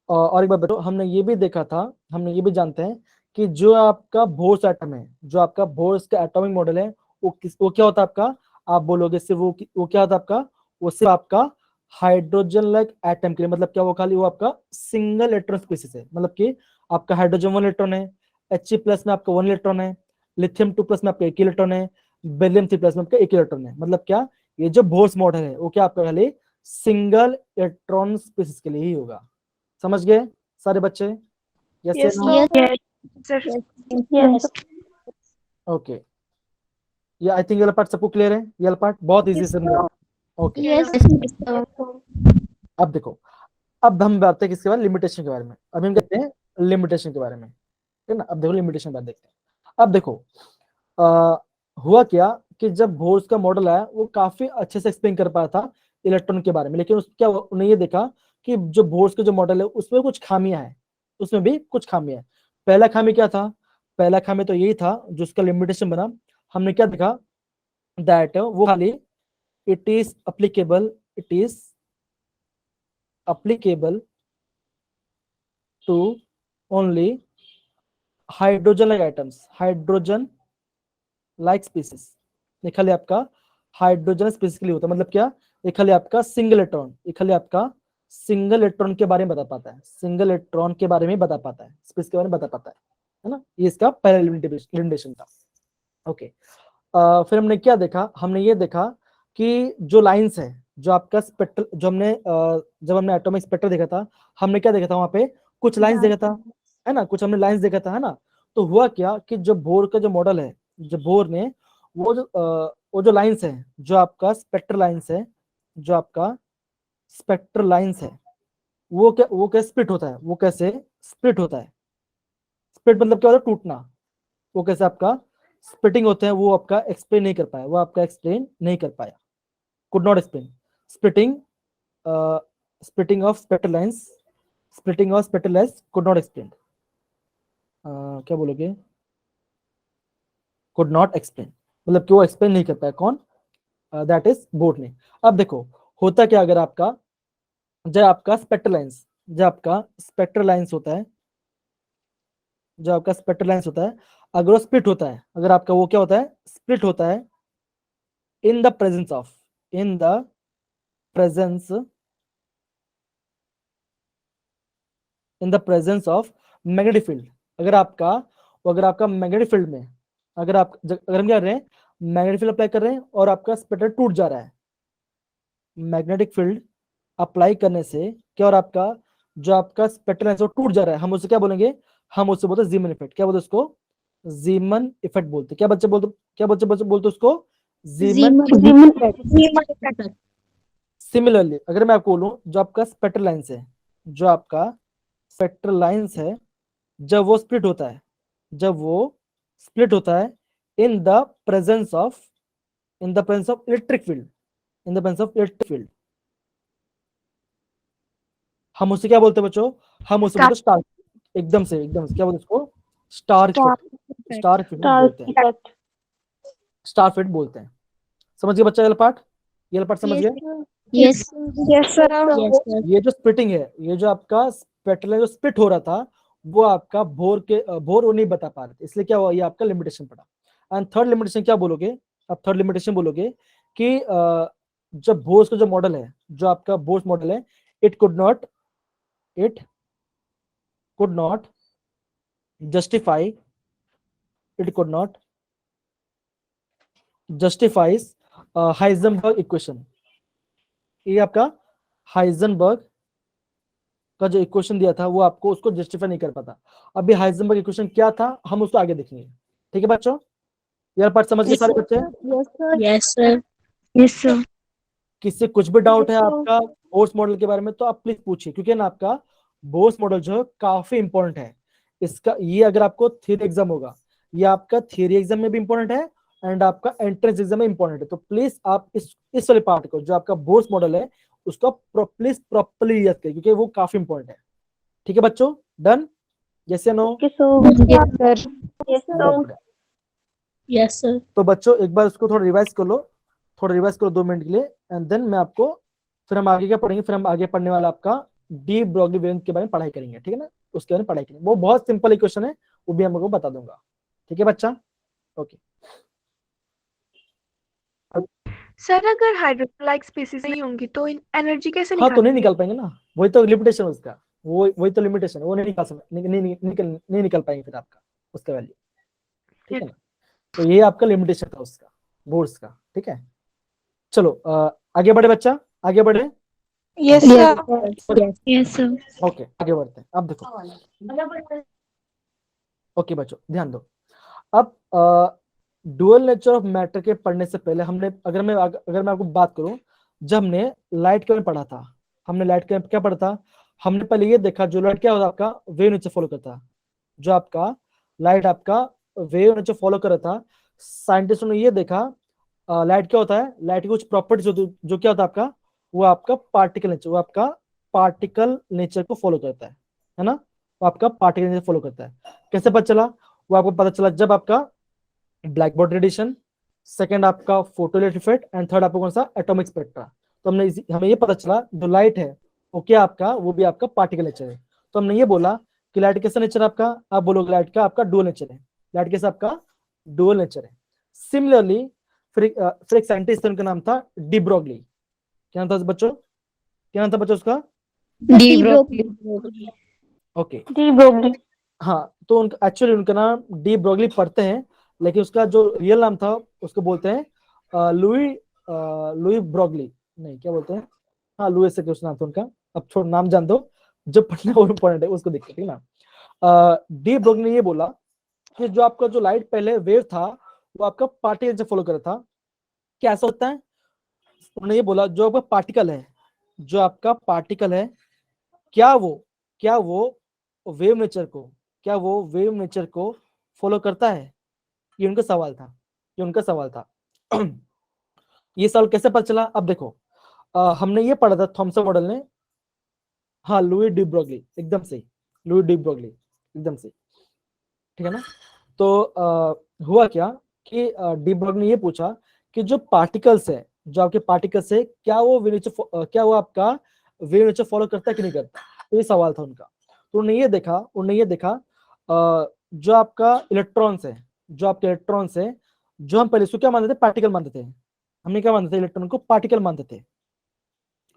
और एक बात बच्चों, हमने ये भी देखा था, हमने ये भी जानते हैं कि जो आपका बोर्स एटम है, जो आपका बोर्स का एटॉमिक मॉडल है, वो क्या होता है आपका, आप बोलोगे सिर्फ वो क्या होता है आपका, वो सिर्फ आपका हाइड्रोजन लाइक एटम के लिए, मतलब क्या, वो खाली वो आपका सिंगल इलेक्ट्रॉन स्पीसीज है, मतलब कि आपका हाइड्रोजन 1 इलेक्ट्रॉन है, He+ में आपका 1 इलेक्ट्रॉन है, लिथियम 2+ में आपका 1 इलेक्ट्रॉन है, बेरिलियम 3+ में आपका 1 इलेक्ट्रॉन है, मतलब क्या, ये जो बोर्स मॉडल है वो क्या आपका खाली सिंगल इलेक्ट्रॉन स्पीसीज के लिए ही होगा। समझ गए सारे बच्चे, yes Yes, no. sir. Sir. Yes, okay, ये आई थिंक ये वाला पार्ट सबको क्लियर है, ये वाला पार्ट बहुत इजी से समझा, ओके। Yes, sir. अब देखो, अब हम बात करते हैं किसके बारे में, लिमिटेशन के बारे में। अभी हम कहते हैं लिमिटेशन के बारे में, ठीक है ना। अब देखो लिमिटेशन बात देखते हैं। अब देखो आ, हुआ क्या कि जब बोर्स का मॉडल आया वो काफी अच्छे से एक्सप्लेन कर पाया था इलेक्ट्रॉन के बारे में, लेकिन क्या उन्हें ये देखा कि जो बोर्स का जो मॉडल है उसमें कुछ खामियां हैं, उसमें भी कुछ खामियां हैं। पहला खामी क्या था? पहला खामी तो यही था जो उसका लिमिटेशन बना, हमने क्या देखा, दैट वो खाली it is applicable to only hydrogen like items, hydrogen like species. ये खाली आपका हाइड्रोजन स्पीसीज के लिए होता है। मतलब क्या? ये खाली आपका सिंगल इलेक्ट्रॉन, ये खाली आपका सिंगल इलेक्ट्रॉन के बारे में बता पाता है, सिंगल इलेक्ट्रॉन के बारे में बता पाता है, स्पीसीज के बारे में बता पाता है ना। ये इसका पहला लिमिटेशन था। ओके, फिर हमने क्या देखा, हमने ये देखा कि जो लाइंस है, जो आपका स्पेक्ट्रल, जो हमने जब हमने एटॉमिक स्पेक्ट्रम देखा था, हमने क्या देखा था वहां पे, कुछ लाइंस देखा था, है ना, कुछ हमने लाइंस देखा था, है ना। तो हुआ क्या कि जो बोर का जो मॉडल है, जो बोर ने वो जो लाइंस है, जो आपका स्पेक्ट्रल लाइंस है, जो आपका स्पेक्ट्रल लाइंस है, वो क्या स्प्लिट होता है, वो कैसे स्प्लिट होता है? स्प्लिट मतलब क्या होता है? टूटना। वो कैसे आपका स्प्लिटिंग होते हैं, वो आपका एक्सप्लेन नहीं कर पाया, वो आपका एक्सप्लेन नहीं कर पाया, could not explain splitting, splitting of spectral lines, splitting of spectral lines could not explain, क्या बोलोगे? कुड नॉट एक्सप्लेन, मतलब कि वो एक्सप्लेन नहीं कर पाया, कौन? दैट इज बोर्ड ने। अब देखो होता क्या, अगर आपका जब आपका स्पेक्ट्रल लाइंस, जब आपका स्पेक्ट्रल लाइंस होता है, जो आपका स्पेक्ट्रल लाइंस होता है, अगर वो स्प्लिट होता है, अगर आपका वो क्या होता है, स्प्लिट होता है in the presence of, in the presence, in the presence of magnetic field. अगर आपका मैग्नेटिक फील्ड में, अगर हम क्या कर रहे हैं, मैग्नेटिक फील्ड अप्लाई कर रहे हैं और आपका स्पेक्ट्रल टूट जा रहा है, मैग्नेटिक फील्ड अप्लाई करने से क्या, और आपका जो आपका स्पेक्ट्रल लाइंस वो टूट जा रहा है, हम उसे क्या बोलेंगे, हम उससे बोलते हैं जीमन इफेक्ट। क्या बोलते हैं उसको? जीमन इफेक्ट बोलते हैं। क्या बच्चे बोलते, क्या बच्चे बोलते उसको? जीमन। सिमिलरली अगर मैं आपको बोलूं, जो आपका स्पेक्ट्रल लाइंस है, जो आपका स्पेक्ट्रल लाइंस है, जब वो स्प्लिट होता है, जब वो स्प्लिट होता है in the presence of, in the presence of electric field, in the presence of electric field, हम उसे क्या बोलते हैं बच्चों? हम उसे बोलते हैं स्टार, एकदम से क्या बोलते हैं उसको? स्टार इफेक्ट, स्टार इफेक्ट बोलते हैं, स्टार इफेक्ट बोलते हैं। समझ गए बच्चा? ये वाला पार्ट समझ गए? Yes. Yes, sir. Yes, sir. ये जो स्प्लिटिंग है, ये जो आपका स्पेक्ट्रल जो स्प्लिट हो रहा था, वो आपका बोर वो नहीं बता पा रहे थे, इसलिए क्या हुआ, ये आपका लिमिटेशन पड़ा। एंड थर्ड लिमिटेशन क्या बोलोगे? अब थर्ड लिमिटेशन बोलोगे कि जब बोर्स का जो मॉडल है, जो आपका बोर्स मॉडल है, it could not justify, it could not justifies Heisenberg equation. ये आपका हाइजेनबर्ग का जो इक्वेशन दिया था, वो आपको उसको जस्टिफाई नहीं कर पाता। अभी हाइजेनबर्ग इक्वेशन क्या था, हम उसको आगे देखेंगे। ठीक है बच्चों? यार पार्ट समझ गए सारे बच्चे? Yes, sir. Yes, sir. किससे कुछ भी डाउट है आपका बोर्स मॉडल के बारे में, तो आप प्लीज पूछिए, क्योंकि ना आपका बोर्स मॉडल जो है काफी इंपॉर्टेंट है। इसका ये अगर आपको थियरी एग्जाम होगा, ये आपका थियरी एग्जाम में भी इंपॉर्टेंट है एंड आपका एंट्रेंस एग्जाम में इंपॉर्टेंट है। तो प्लीज आप इस वाले पार्ट को, जो आपका बोर्स मॉडल है, उसको प्लीज प्रॉपर्ली याद करिए, क्योंकि वो काफी इंपॉर्टेंट है। ठीक है बच्चों? डन? यस या no? Yes, sir. Yes, sir. Yes, sir. तो बच्चों एक बार उसको थोड़ा रिवाइज कर लो, थोड़ा रिवाइज करो 2 मिनट के लिए, एंड देन मैं आपको, फिर हम आगे क्या पढ़ेंगे, फिर हम आगे पढ़ने वाला आपका डी ब्रॉगली वेवलेंथ के बारे में पढ़ाई करेंगे। ठीक है ना? उसके बारे में पढ़ाई करेंगे, वो बहुत सिंपल इक्वेशन है, वो भी हम आपको बता दूंगा। ठीक है बच्चा? ओके। सर अगर हाइड्रोजन लाइक स्पीसीज नहीं होंगी तो एनर्जी कैसे हाँ, तो नहीं निकालेंगे? निकाल पाएंगे ना, वही तो लिमिटेशन उसका, वही तो लिमिटेशन है, वो नहीं निकाल सकते, नहीं निकल पाएंगे फिर आपका उसका वैल्यू। ठीक है ना? तो ये आपका लिमिटेशन था उसका, बोर्ड्स का। ठीक है, चलो आगे बढ़े बच्चा, आगे बढ़े। Yes, Yes, sir. sir. Yes, sir. Okay आगे बढ़ते हैं। अब देखो, ओके बच्चों ध्यान दो। अब डुअल नेचर ऑफ मैटर के पढ़ने से पहले हमने, अगर मैं आपको बात करूं, जब हमने लाइट के बारे में पढ़ा था, हमने लाइट का क्या पढ़ा था, हमने पहले ये देखा जो लाइट क्या होता है आपका वेव नेचर फॉलो करता है, जो आपका लाइट आपका वेव नेचर फॉलो कर रहा था। साइंटिस्टों ने ये देखा लाइट क्या होता है, लाइट की कुछ प्रॉपर्टीज जो क्या होता है आपका, वो आपका पार्टिकल नेचर, वो आपका पार्टिकल नेचर को फॉलो करता है ना, वो आपका पार्टिकल नेचर फॉलो करता है। कैसे पता चला, वो आपको पता चला जब आपका ब्लैक बॉडी रेडिएशन, सेकंड आपका फोटोइलेक्ट्रिक इफेक्ट एंड थर्ड आपको कौन सा एटॉमिक स्पेक्ट्रा। तो हमें ये पता चला जो लाइट है वो क्या आपका, वो भी आपका पार्टिकल नेचर है। तो हमने ये बोला कि लाइट कैसा नेचर आपका, आप बोलोगे लाइट का आपका डुअल नेचर है, लाइट कैसा आपका डुअल नेचर है। सिमिलरली फिर एक साइंटिस्ट उनका नाम था डी ब्रॉगली। क्या नाम था बच्चों, क्या नाम था बच्चों उसका, de Broglie. Okay de Broglie. हाँ, तो उनका एक्चुअली उनका नाम डी ब्रॉगली पढ़ते हैं, लेकिन उसका जो रियल नाम था उसको बोलते हैं लुई ब्रॉगली, नहीं क्या बोलते हैं, हाँ लुई से कुछ नाम था उनका। अब छोड़ नाम जान दो, जब पढ़ना वो इम्पोर्टेंट है उसको देखते, ठीक ना। डी ब्रॉगली ने ये बोला कि जो आपका जो लाइट पहले वेव था वो आपका पार्टिकल से फॉलो कर रहा था। कैसा होता है, उन्होंने ये बोला जो आपका पार्टिकल है, जो आपका पार्टिकल है, क्या वो वेव नेचर को, क्या वो वेव नेचर को फॉलो करता है, ये उनका सवाल था, ये उनका सवाल था। ये सवाल कैसे पता चला, अब देखो हमने ये पढ़ा था थॉमसन मॉडल ने, हाँ लुई डी ब्रॉगली, एकदम सही, लुई डी ब्रॉगली एकदम सही, ठीक है ना। तो हुआ क्या कि डी ब्रॉगली ने ये पूछा कि जो पार्टिकल्स है, जो आपके पार्टिकल्स है, क्या वो क्या वो आपका वेव नेचर फॉलो करता है कि नहीं करता, तो ये सवाल था उनका। तो उन्होंने ये देखा जो आपका इलेक्ट्रॉन्स है, जो आपके इलेक्ट्रॉन्स है, जो हम पहले इसको क्या मानते थे, पार्टिकल मानते थे, हमने क्या मानते थे, इलेक्ट्रॉन को पार्टिकल मानते थे,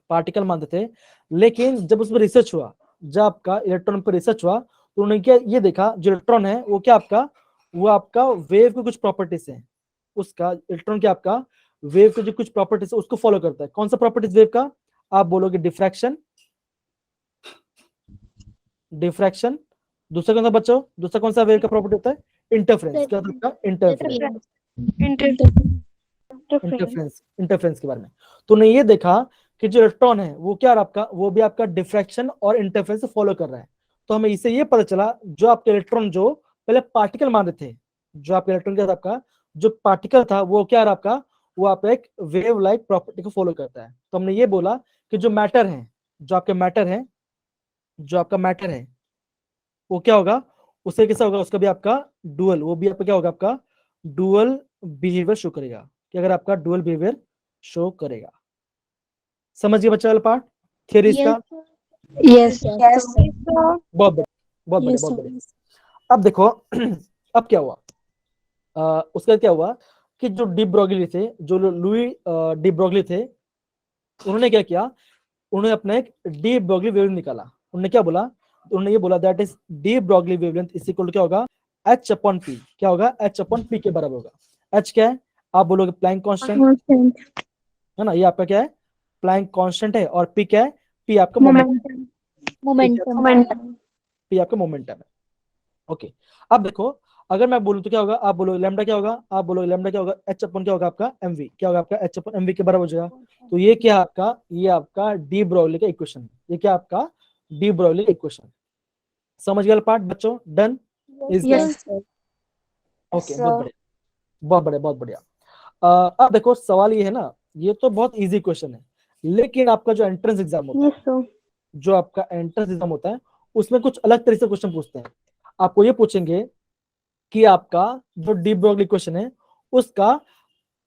पार्टिकल मानते थे। लेकिन जब उसमें रिसर्च हुआ, जब आपका इलेक्ट्रॉन पर रिसर्च हुआ, तो उन्होंने क्या ये देखा जो इलेक्ट्रॉन है वो क्या आपका, वो आपका वेव की कुछ प्रॉपर्टीज है, उसका इलेक्ट्रॉन क्या आपका वेव की जो कुछ प्रॉपर्टीज है उसको फॉलो करता है। कौन सा प्रॉपर्टीज वेव का, आप बोलोगे डिफ्रैक्शन, डिफ्रैक्शन। दूसरा कौन सा बच्चों, दूसरा कौन सा वेव का प्रॉपर्टी होता है, इंटरफेरेंस। क्या होता है इंटरफेरेंस, इंटरफेरेंस के बारे में। तो ने ये देखा कि जो इलेक्ट्रॉन है वो क्या आपका, वो भी आपका डिफ्रैक्शन और इंटरफेरेंस से फॉलो कर रहा है। तो हमें इससे ये पता चला जो आपके इलेक्ट्रॉन जो पहले पार्टिकल मान रहे थे, जो आपके इलेक्ट्रॉन क्या था आपका, जो पार्टिकल था वो क्या है आपका, वो आपका एक वेव लाइक प्रॉपर्टी को फॉलो करता है। तो हमने ये बोला कि जो मैटर है, जो आपके मैटर है, जो आपका मैटर है वो क्या होगा, उससे कैसा होगा, उसका भी आपका डुअल, वो भी आपका क्या होगा, आपका डुअल बिहेवियर शो करेगा, कि अगर आपका डुअल बिहेवियर शो करेगा। समझिए बच्चा वाला पार्ट, थियरी इसका, यस बहुत बढ़िया, बहुत बढ़िया, बहुत बढ़िया। अब देखो अब क्या हुआ, उसका क्या हुआ कि जो डी ब्रॉगली थे, जो लुई डी ब्रॉगली थे, उन्होंने क्या किया, उन्होंने अपना एक डी ब्रॉगली वेवलेंथ निकाला। उन्होंने क्या बोला, उन्होंने ये बोला that is de Broglie wavelength is equal to क्या होगा, h अपॉन p, क्या होगा, h अपॉन p के बराबर होगा। h क्या है, आप बोलोगे प्लैंक कांस्टेंट, है ना, ये आपका क्या है, प्लैंक कांस्टेंट है, और p क्या है, p आपका मोमेंटम, p आपका मोमेंटम है। ओके, अब देखो अगर मैं बोलूं तो क्या होगा, आप बोलोगे लैम्डा क्या होगा, आप बोलोगे लैम्डा क्या होगा, h अपन क्या होगा आपका mv, क्या होगा आपका h अपन mv के बराबर हो जाएगा। तो ये क्या आपका, ये आपका डी ब्रॉगली का इक्वेशन है, ये क्या आपका डी ब्रॉगली का इक्वेशन। समझ गया पार्ट बच्चों, डन, इज डन, ओके, बहुत बढ़िया, बहुत बढ़िया, बहुत बढ़िया। अब देखो सवाल ये है ना, ये तो बहुत इजी क्वेश्चन है, लेकिन आपका जो एंट्रेंस एग्जाम होता है, जो आपका एंट्रेंस एग्जाम होता है, उसमें कुछ अलग तरीके से क्वेश्चन पूछते हैं। आपको ये पूछेंगे कि आपका जो डी ब्रॉगली क्वेश्चन है उसका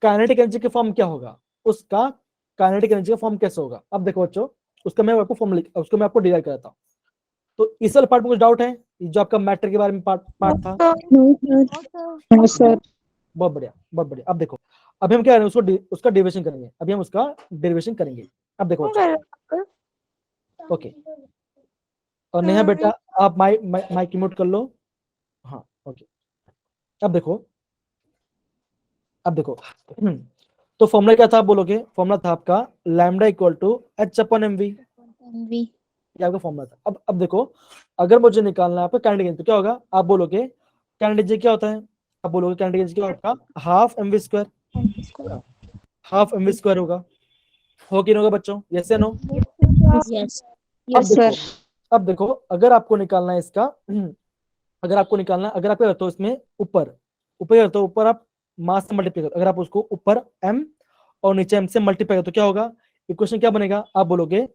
काइनेटिक एनर्जी का फॉर्म क्या होगा, उसका काइनेटिक एनर्जी का फॉर्म कैसे होगा। अब देखो बच्चों, उसका मैं आपको फॉर्म उसको मैं आपको डिराइव कराता हूँ। तो इस वाले पार्ट में कुछ डाउट है, जो आपका मैटर के बारे में पार्ट था, सर बहुत बढ़िया, बहुत बढ़िया। अब देखो अभी हम क्या करेंगे, उसका डेरिवेशन करेंगे, अभी हम उसका डेरिवेशन करेंगे। अब देखो ओके, और नेहा बेटा आप माइक म्यूट कर लो, हाँ ओके। अब देखो तो फॉर्मूला क्या था, आप बोलोगे फॉर्मूला था आपका lambda equal to h upon mv, ये आपका फॉर्मूला था। अब देखो अगर मुझे निकालना है आपका काइनेटिक एनर्जी, तो क्या होगा, आप बोलोगे काइनेटिक एनर्जी क्या होता है, आप बोलोगे काइनेटिक एनर्जी क्या होगा, half mv square, half mv square होगा, हो कि नहीं होगा बच्चों, यस या नो, Yes. अब Yes, देखो, sir. अब देखो, अगर आपको निकालना है इसका, अगर आपको निकालना, अगर आप क्या करते हो इसमें ऊपर, ऊपर क्या करते हो, ऊपर आप मास से मल्टीप्लाई करते हो, अगर आप उसको ऊपर m और नीचे m से मल्टीप्लाई करते हो तो क्या होगा, इक्वेशन क्या बनेगा, आप बोलोगे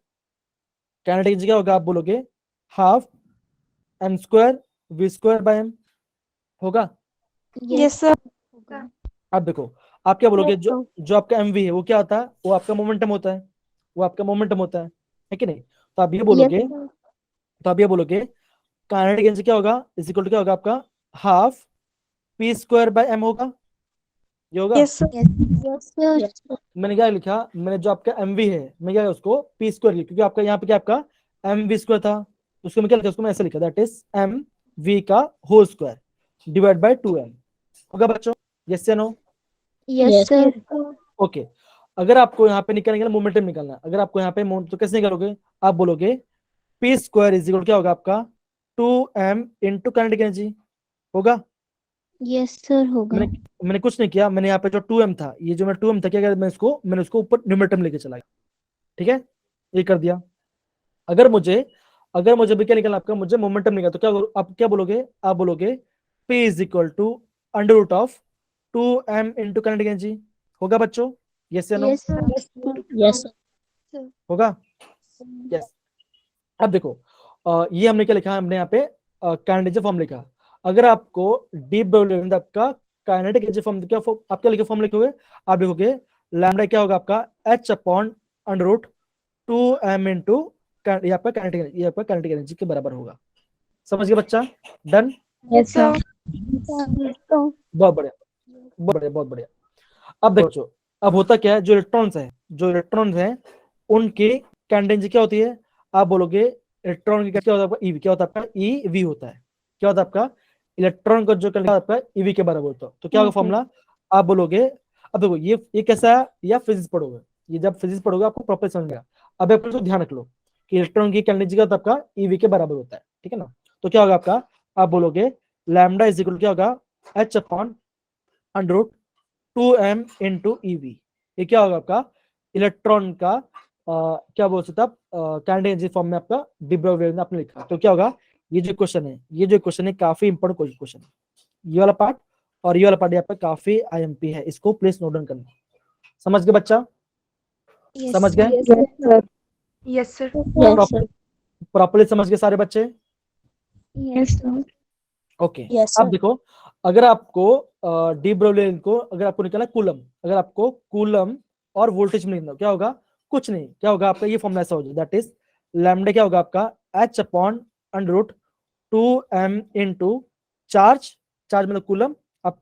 काइनेटिक एनर्जी क्या होगा, आप बोलोगे half m square v square by m होगा। Yes, sir. अब देखो, आप क्या बोलोगे, जो आपका mv है वो क्या होता है, वो आपका मोमेंटम होता है, वो आपका मोमेंटम होता है कि नहीं। तो आप ये बोलोगे, तो आप ये बोलोगे काइनेटिक एनर्जी क्या होगा, इज इक्वल टू क्या होगा आपका, half p square by m होगा, ये होगा। Yes, sir. Yes, sir. Yes, sir. मैंने क्या लिखा, मैंने जो आपका mv है, मैं क्या उसको p स्क्वायर लिखा, क्योंकि आपका यहाँ पे क्या आपका mv स्क्वायर था, उसको मैं क्या लिखा, उसको मैं ऐसे लिखा, दैट इज mv का whole square divide by 2m होगा बच्चों, यस या नो। Yes, sir. ओके, अगर आपको यहाँ पे निकालने के लिए मोमेंटम निकालना है, अगर आपको यहाँ पे तो कैसे निकालोगे, आप बोलोगे p स्क्वायर इज इक्वल क्या होगा आपका 2m इंटू काइनेटिक एनर्जी होगा। Yes, sir. होगा. मैंने कुछ नहीं किया, मैंने यहाँ पे जो 2m था, ये जो मैं 2m था, क्या किया मैंने उसको ऊपर न्यूमेरेटर में लेके चला गया, ठीक है, ये कर दिया। अगर मुझे भी क्या निकालना आपका, मुझे मोमेंटम निकालना, तो क्या आप क्या बोलोगे, आप बोलोगे p is equal to under root of 2m into kinetic energy होगा बच्चों, यस या no. Yes, sir. Yes, sir. होगा, यस। अब देखो, ये हमने क्या लिखा, हमने यहाँ पे काइनेटिक फॉर्म लिखा। अगर आपको डीप ब्रोगली आपका काइनेटिक एनर्जी फॉर्म क्या, आप क्या लिखे, फॉर्म लिखोगे, आप लिखोगे लैम्डा क्या होगा आपका h upon under root 2m into यहाँ पर काइनेटिक एनर्जी के बराबर होगा। समझ गए बच्चा, डन। Yes, sir. बहुत बढ़िया, बहुत बढ़िया, बहुत बढ़िया। अब देखो बच्चों, अब होता क्या है, जो इलेक्ट्रॉन्स हैं उनकी काइनेटिक एनर्जी क्या होती है, आप बोलोगे इलेक्ट्रॉन की क्या होता है आपका ईवी, क्या होता है आपका ईवी होता है, क्या होता है आपका इलेक्ट्रॉन का जो आपका ईवी के बराबर होता है। तो क्या होगा फॉर्मूला, आप बोलोगे, अब देखो ये कैसा है, या फिजिक्स पढ़ोगे, ये जब फिजिक्स पढ़ोगे आपको प्रॉपर समझ में आएगा। अब आप तो ध्यान रख लो कि इलेक्ट्रॉन की काइनेटिक एनर्जी का आपका ईवी के बराबर होता है, ठीक है ना। तो क्या होगा आपका, आप बोलोगे लैम्डा इज इक्वल क्या होगा h upon under root 2m into EV, ये क्या होगा आपका इलेक्ट्रॉन का क्या बोल सकते आप काइनेटिक एनर्जी फॉर्म में आपका डी ब्रोगली ने आपने लिखा। तो क्या होगा, ये जो क्वेश्चन है काफी इंपॉर्टेंट क्वेश्चन है, ये वाला पार्ट और ये वाला पार्ट यहाँ पे काफी आईएमपी है, इसको प्लीज नोट डाउन करना। समझ गए बच्चा, समझ गए, Yes, sir. Yes, sir. Properly समझ गए सारे बच्चे, Yes, sir. ओके। Yes, अब sir. देखो, अगर आपको डी ब्रोगली को अगर आपको निकालना कूलम, अगर आपको कूलम और वोल्टेज में लिखना, क्या होगा, कुछ नहीं, क्या होगा आपका ये फॉर्मूला ऐसा हो जाए, दैट इज लैम्डा क्या होगा आपका h upon under root 2m into charge मतलब कूलम, आप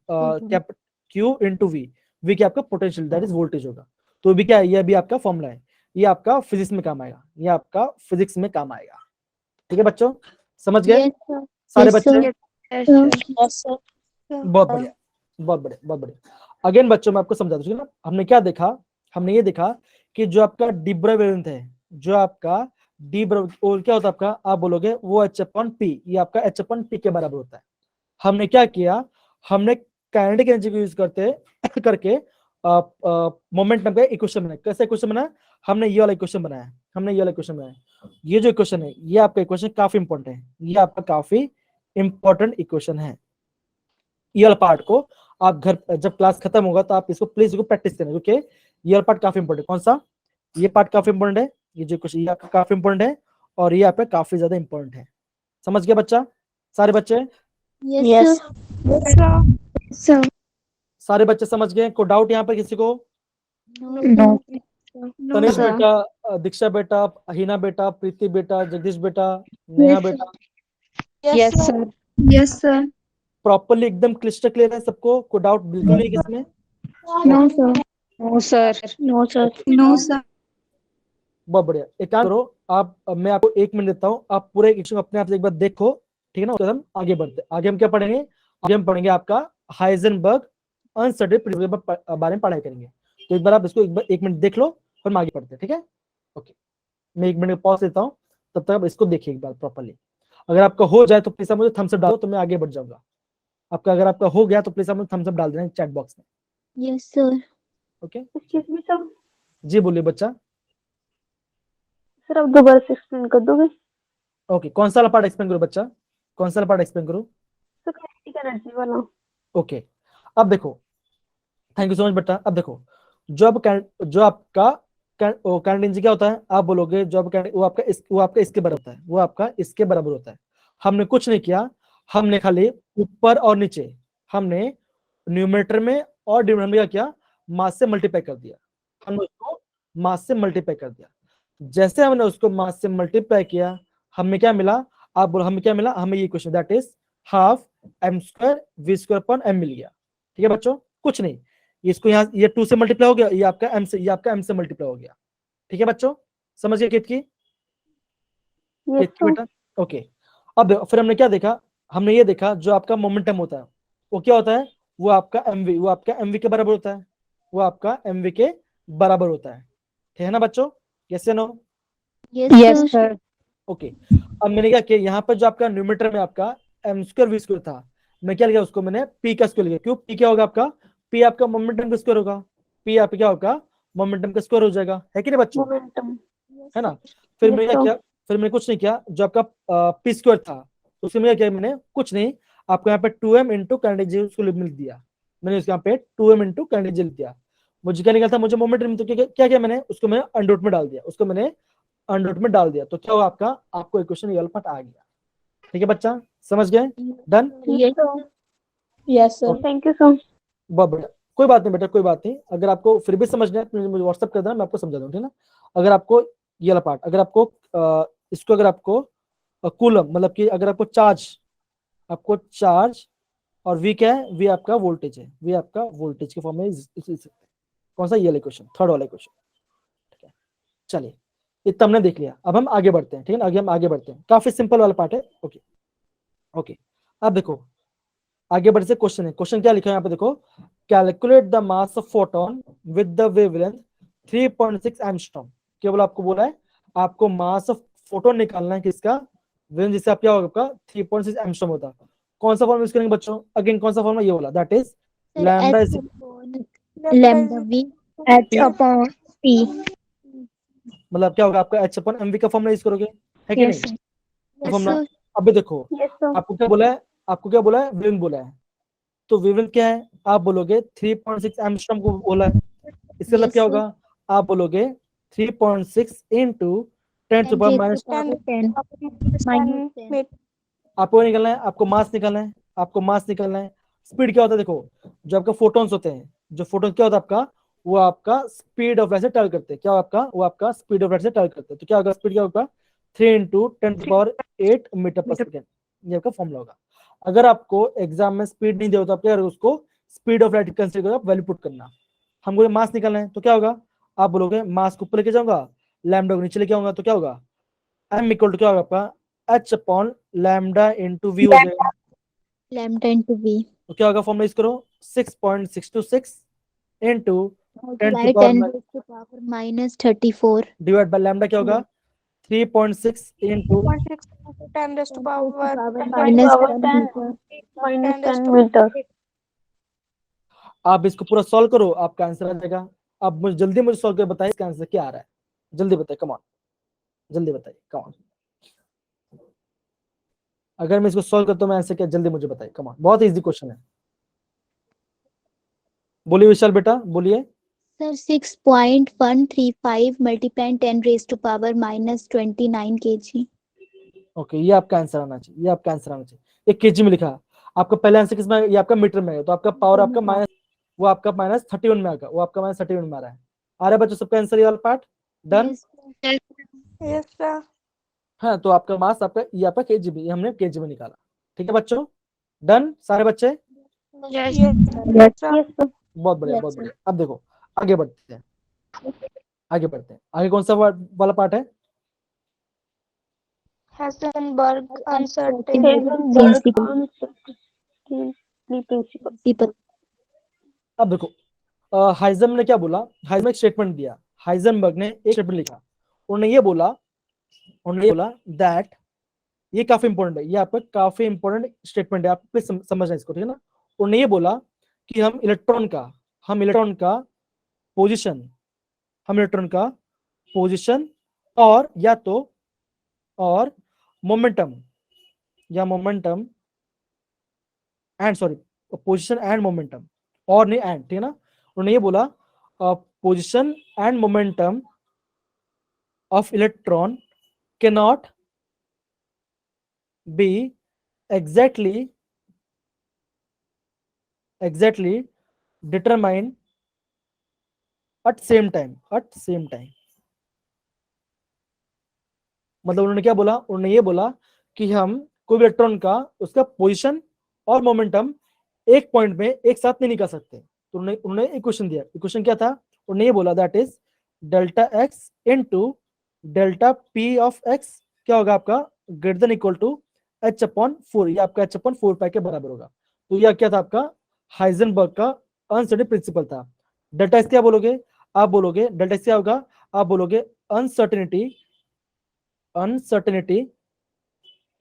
q इंटू v क्या आपका पोटेंशियल दैट इज वोल्टेज होगा। तो भी क्या है, ये भी आपका फॉर्मूला है, ये आपका फिजिक्स में काम आएगा, ये आपका फिजिक्स में काम आएगा, ठीक है बच्चों, समझ गए Yes, sir. सारे Yes, बच्चे, sir. Yes, sir. Yes, sir. बहुत बढ़िया, बहुत बढ़िया, बहुत बढ़िया। अगेन बच्चों मैं आपको समझा दूं ना, हमने क्या देखा, हमने ये देखा कि जो आपका डी ब्रोगली है, जो आपका डी ब्रोगली क्या होता है आपका, आप बोलोगे वो h अपॉन p, ये आपका h अपॉन p के बराबर होता है। हमने क्या किया, हमने काइनेटिक एनर्जी को यूज करके मोमेंटम का इक्वेशन बनाया। कैसे इक्वेशन बनाया, हमने ये वाला इक्वेशन बनाया, ये जो इक्वेशन है ये आपका इक्वेशन काफी इंपॉर्टेंट है, ये आपका काफी इंपॉर्टेंट इक्वेशन है। ये वाला पार्ट को आप घर जब क्लास खत्म होगा तो आप इसको प्लीज इसको प्रैक्टिस करना, क्योंकि ये वाला पार्ट काफी इंपॉर्टेंट। कौन सा, ये पार्ट काफी इंपॉर्टेंट है, ये जो क्वेश्चन ये आपका काफी इंपॉर्टेंट है और ये आपका काफी ज्यादा इंपॉर्टेंट है। समझ गया बच्चा, सारे बच्चे, Yes, sir. Yes, sir. Sir. सारे बच्चे समझ गए, को डाउट यहाँ पर किसी को, No. No, Tanish sir. बेटा, दीक्षा बेटा, हिना बेटा, प्रीति बेटा, जगदीश बेटा, नेहा बेटा, Yes, sir. Yes, sir. Properly एकदम क्लिस्टर क्लियर है सबको, को डाउट बिल्कुल नहीं किसमें। No, sir. No, sir. No, sir. No, sir. बहुत बढ़िया, एक काम करो आप, मैं आपको 1 मिनट देता हूँ, आप पूरे इक्वेशन अपने आप से एक बार देखो, ठीक है ना, उसके बाद हम आगे बढ़ते, आगे हम क्या पढ़ेंगे, आगे हम पढ़ेंगे आपका हाइजेनबर्ग अनसर्टेन प्रिंसिपल के बारे में पढ़ाई करेंगे। तो एक बार आप इसको 1 मिनट देख लो, फिर हम आगे बढ़ते हैं, ठीक है। ओके, मैं 1 मिनट पॉज लेता हूँ, तब तक आप इसको देखिए एक बार प्रॉपरली। अगर आपका हो जाए तो प्लीज आप मुझे थम्स अप डालो, तो मैं आगे बढ़ जाऊंगा। आपका अगर आपका हो गया तो प्लीज आप मुझे थम्स अप डाल देना चैट बॉक्स में, Yes, sir. Okay. Excuse me, sir. जी बोलिए बच्चा। सर आप दोबारा से एक्सप्लेन कर दोगे? ओके, कौन सा वाला पार्ट एक्सप्लेन करूं बच्चा, कौन सा वाला पार्ट एक्सप्लेन करूं? सर काइनेटिक एनर्जी वाला। ओके, अब देखो, थैंक यू सो मच बेटा। अब देखो, जो आपका काइनेटिक एनर्जी क्या होता है, आप बोलोगे जो आपका वो आपका इसके बराबर होता है, वो आपका इसके बराबर होता है। हमने कुछ नहीं किया, हमने खाली ऊपर और नीचे, हमने न्यूमरेटर में और डिनोमिनेटर में क्या किया, मास से मल्टीप्लाई कर दिया, हमने उसको मास से मल्टीप्लाई कर दिया। जैसे हमने उसको मास से मल्टीप्लाई किया, हमें क्या मिला, आप बोलो हमें क्या मिला, हमें ये question that is half m square v square upon m मिल गया। ठीक है बच्चों, कुछ नहीं, इसको यहाँ ये 2 से मल्टीप्लाई हो गया, ये आपका m से मल्टीप्लाई हो गया। ठीक है बच्चों, समझ गए कित की यस सर। बेटा? ओके, अब फिर हमने क्या देखा, हमने ये देखा जो आपका मोमेंटम होता है वो क्या होता है, वो आपका mv के बराबर होता है, वो आपका mv के बराबर होता है। ठीक है ना बच्चों, यस या नो? Yes, sir. ओके, अब मैंने क्या किया, यहाँ पर जो आपका न्यूमरेटर में आपका m स्क्वायर v स्क्वायर था, मैं क्या लिया, उसको मैंने p का स्क्वायर लिया। क्यों? p क्या होगा आपका, p आपका मोमेंटम का स्क्वायर होगा, p आपका क्या होगा, मोमेंटम का स्क्वायर हो जाएगा, है कि नहीं बच्चों? मोमेंटम। है ना? फिर Yes, मैंने क्या sir. किया, फिर मैंने कुछ नहीं किया, जो आपका p स्क्वायर था उसके में क्या किया, मैंने कुछ नहीं, आपको यहाँ पे 2m इंटू काइनेटिक एनर्जी उसको लिख दिया, मैंने उसके यहाँ पे 2m इंटू काइनेटिक एनर्जी लिख दिया। मुझे क्या निकलता, मुझे मोमेंटम, तो क्या किया मैंने, उसको मैंने अंडर रूट में डाल दिया, उसको मैंने अंडर रूट में डाल दिया, तो क्या हुआ आपका, आपको इक्वेशन रियल पार्ट आ गया। ठीक है बच्चा, समझ गए? Done? Yes, sir. Yes, sir. Thank you, sir. बहुत बढ़िया, कोई बात नहीं बेटा, कोई बात नहीं, अगर आपको फिर भी समझना है तो मुझे व्हाट्सअप कर देना, मैं आपको समझा दूँ, ठीक है ना? अगर आपको ये वाला पार्ट, अगर आपको इसको, अगर आपको कूलम, मतलब कि अगर आपको आपको चार्ज और v क्या है, v आपका वोल्टेज है, v आपका वोल्टेज के फॉर्म में कौन सा, ये वाला क्वेश्चन, थर्ड वाला क्वेश्चन। ठीक है, चलिए इतना हमने देख लिया, अब हम आगे बढ़ते हैं। ठीक है ना, आगे हम आगे बढ़ते हैं, काफी सिंपल वाला पार्ट है। ओके ओके, अब देखो आगे बढ़ से क्वेश्चन है, क्वेश्चन क्या लिखा है यहाँ पे देखो, calculate the mass of photon with the wavelength 3.6 angstrom. केवल आपको बोला है, आपको मास ऑफ फोटोन निकालना है, किसका, वेवलेंथ, जिससे आप क्या होगा आपका 3.6 एंगस्ट्रॉम होता है। कौन सा फॉर्मूला यूज करेंगे बच्चों, अगेन कौन सा फॉर्मूला, ये वाला, that is lambda is Lambda V H upon P. मतलब क्या होगा आपका h अपन mv का फॉर्मूला यूज करोगे, है कि Yes, नहीं? Yes, formula, sir. अभी देखो Yes, sir. आपको क्या बोला है, आपको क्या बोला है, वेवलेंथ बोला है, तो वेवलेंथ क्या है, आप बोलोगे 3.6 एंगस्ट्रॉम को बोला है, इसका मतलब Yes, क्या sir. होगा, आप बोलोगे 3.6 into 10 to power minus, 10 minus 10. आपको निकलना है, आपको मास निकलना है, आपको मास निकलना है। स्पीड क्या होता है, देखो जो आपका फोटोन्स होते हैं, जो फोटोन क्या होता है आपका, वो आपका स्पीड ऑफ लाइट से ट्रैवल करते हैं, क्या आपका, वो आपका स्पीड ऑफ लाइट से ट्रैवल करते हैं, तो क्या होगा, स्पीड क्या होगा, 3 इंटू 10 टू पावर 8 मीटर पर सेकेंड, ये आपका फॉर्मूला होगा। अगर आपको एग्जाम में स्पीड नहीं दे तो आप क्या करोगे, उसको स्पीड ऑफ लाइट कंसीडर करो, वैल्यू पुट करना। हमको मास निकालना है, तो क्या होगा, आप बोलोगे मास को ऊपर लेके जाऊंगा, लैम्डा को नीचे लेके आऊंगा, तो क्या होगा, m इक्वल टू क्या होगा आपका h upon lambda into v हो जाएगा। Lambda into V. तो क्या होगा, फॉर्मूला यूज करो, 6.626 into 10 Multiply to 10 power raised to power minus 34. Divide by lambda क्या होगा, 3.6 into 10 raised to Raised to power power 10 minus power 10 10. meter. Minus 10 to meter. आप इसको पूरा सॉल्व करो, आपका आंसर आ जाएगा। अब मुझे जल्दी सॉल्व कर बताइए इसका आंसर क्या आ रहा है, जल्दी बताइए, कम ऑन, जल्दी बताइए, कम ऑन। अगर मैं इसको सॉल्व करता हूँ मैं आंसर क्या, जल्दी मुझे बताइए, कम ऑन, बहुत इजी क्वेश्चन है। बोलिए विशाल बेटा, बोलिए। Sir, 6.135 multiply 10 raised to power minus 29 kg. Okay, ये आपका आंसर आना चाहिए, ये आपका आंसर आना चाहिए। 1 केजी में लिखा है, आपका पहला आंसर किसमें, ये आपका मीटर में है, तो आपका पावर आपका माइनस, वो आपका माइनस 31 में आएगा, वो आपका माइनस 31 में आ रहा है। आ रहा है बच्चों सबका आंसर, ये वाला part done? Yes, Yes, sir. हाँ, तो आपका मास आपका, ये आपका केजी में, ये हमने केजी में निकाला। ठीक है बच्चों, डन सारे बच्चे? Yes, yes, sir. Yes, sir. बहुत बढ़िया, Yes, बहुत sir. बढ़िया। अब देखो आगे बढ़ते हैं, आगे बढ़ते हैं, आगे कौन सा वाला पार्ट है, Heisenberg uncertainty. Heisenberg Principle. uncertainty principle. People. अब देखो हाइजन ने क्या बोला, हाइजन एक स्टेटमेंट दिया, हाइजनबर्ग ने एक स्टेटमेंट लिखा, उन्होंने ये बोला दैट, ये काफी इंपॉर्टेंट है, ये आपका काफी इंपॉर्टेंट स्टेटमेंट है, आप प्लीज समझना इसको, ठीक है ना। उन्होंने ये बोला कि हम इलेक्ट्रॉन का पोजीशन और या तो और मोमेंटम या momentum and sorry position and momentum, और नहीं एंड, ठीक है ना। उन्होंने ये बोला position and momentum of electron can not be exactly determine at same time मतलब उन्होंने क्या बोला, उन्होंने ये बोला कि हम कोई भी इलेक्ट्रॉन का उसका पोजीशन और मोमेंटम एक पॉइंट में एक साथ नहीं निकाल सकते। तो उन्होंने एक क्वेश्चन दिया, क्वेश्चन क्या था, उन्होंने ये बोला that is delta X into delta P of X क्या होगा आपका greater than equal to H upon 4, ये आपका एच अपॉन 4 पाई के बराबर होगा। तो यह क्या था आपका हाइजेनबर्ग का अनसर्टेनिटी प्रिंसिपल था। डेल्टा एक्स क्या बोलोगे, आप बोलोगे डेल्टा एक्स क्या होगा, आप बोलोगे अनसर्टेनिटी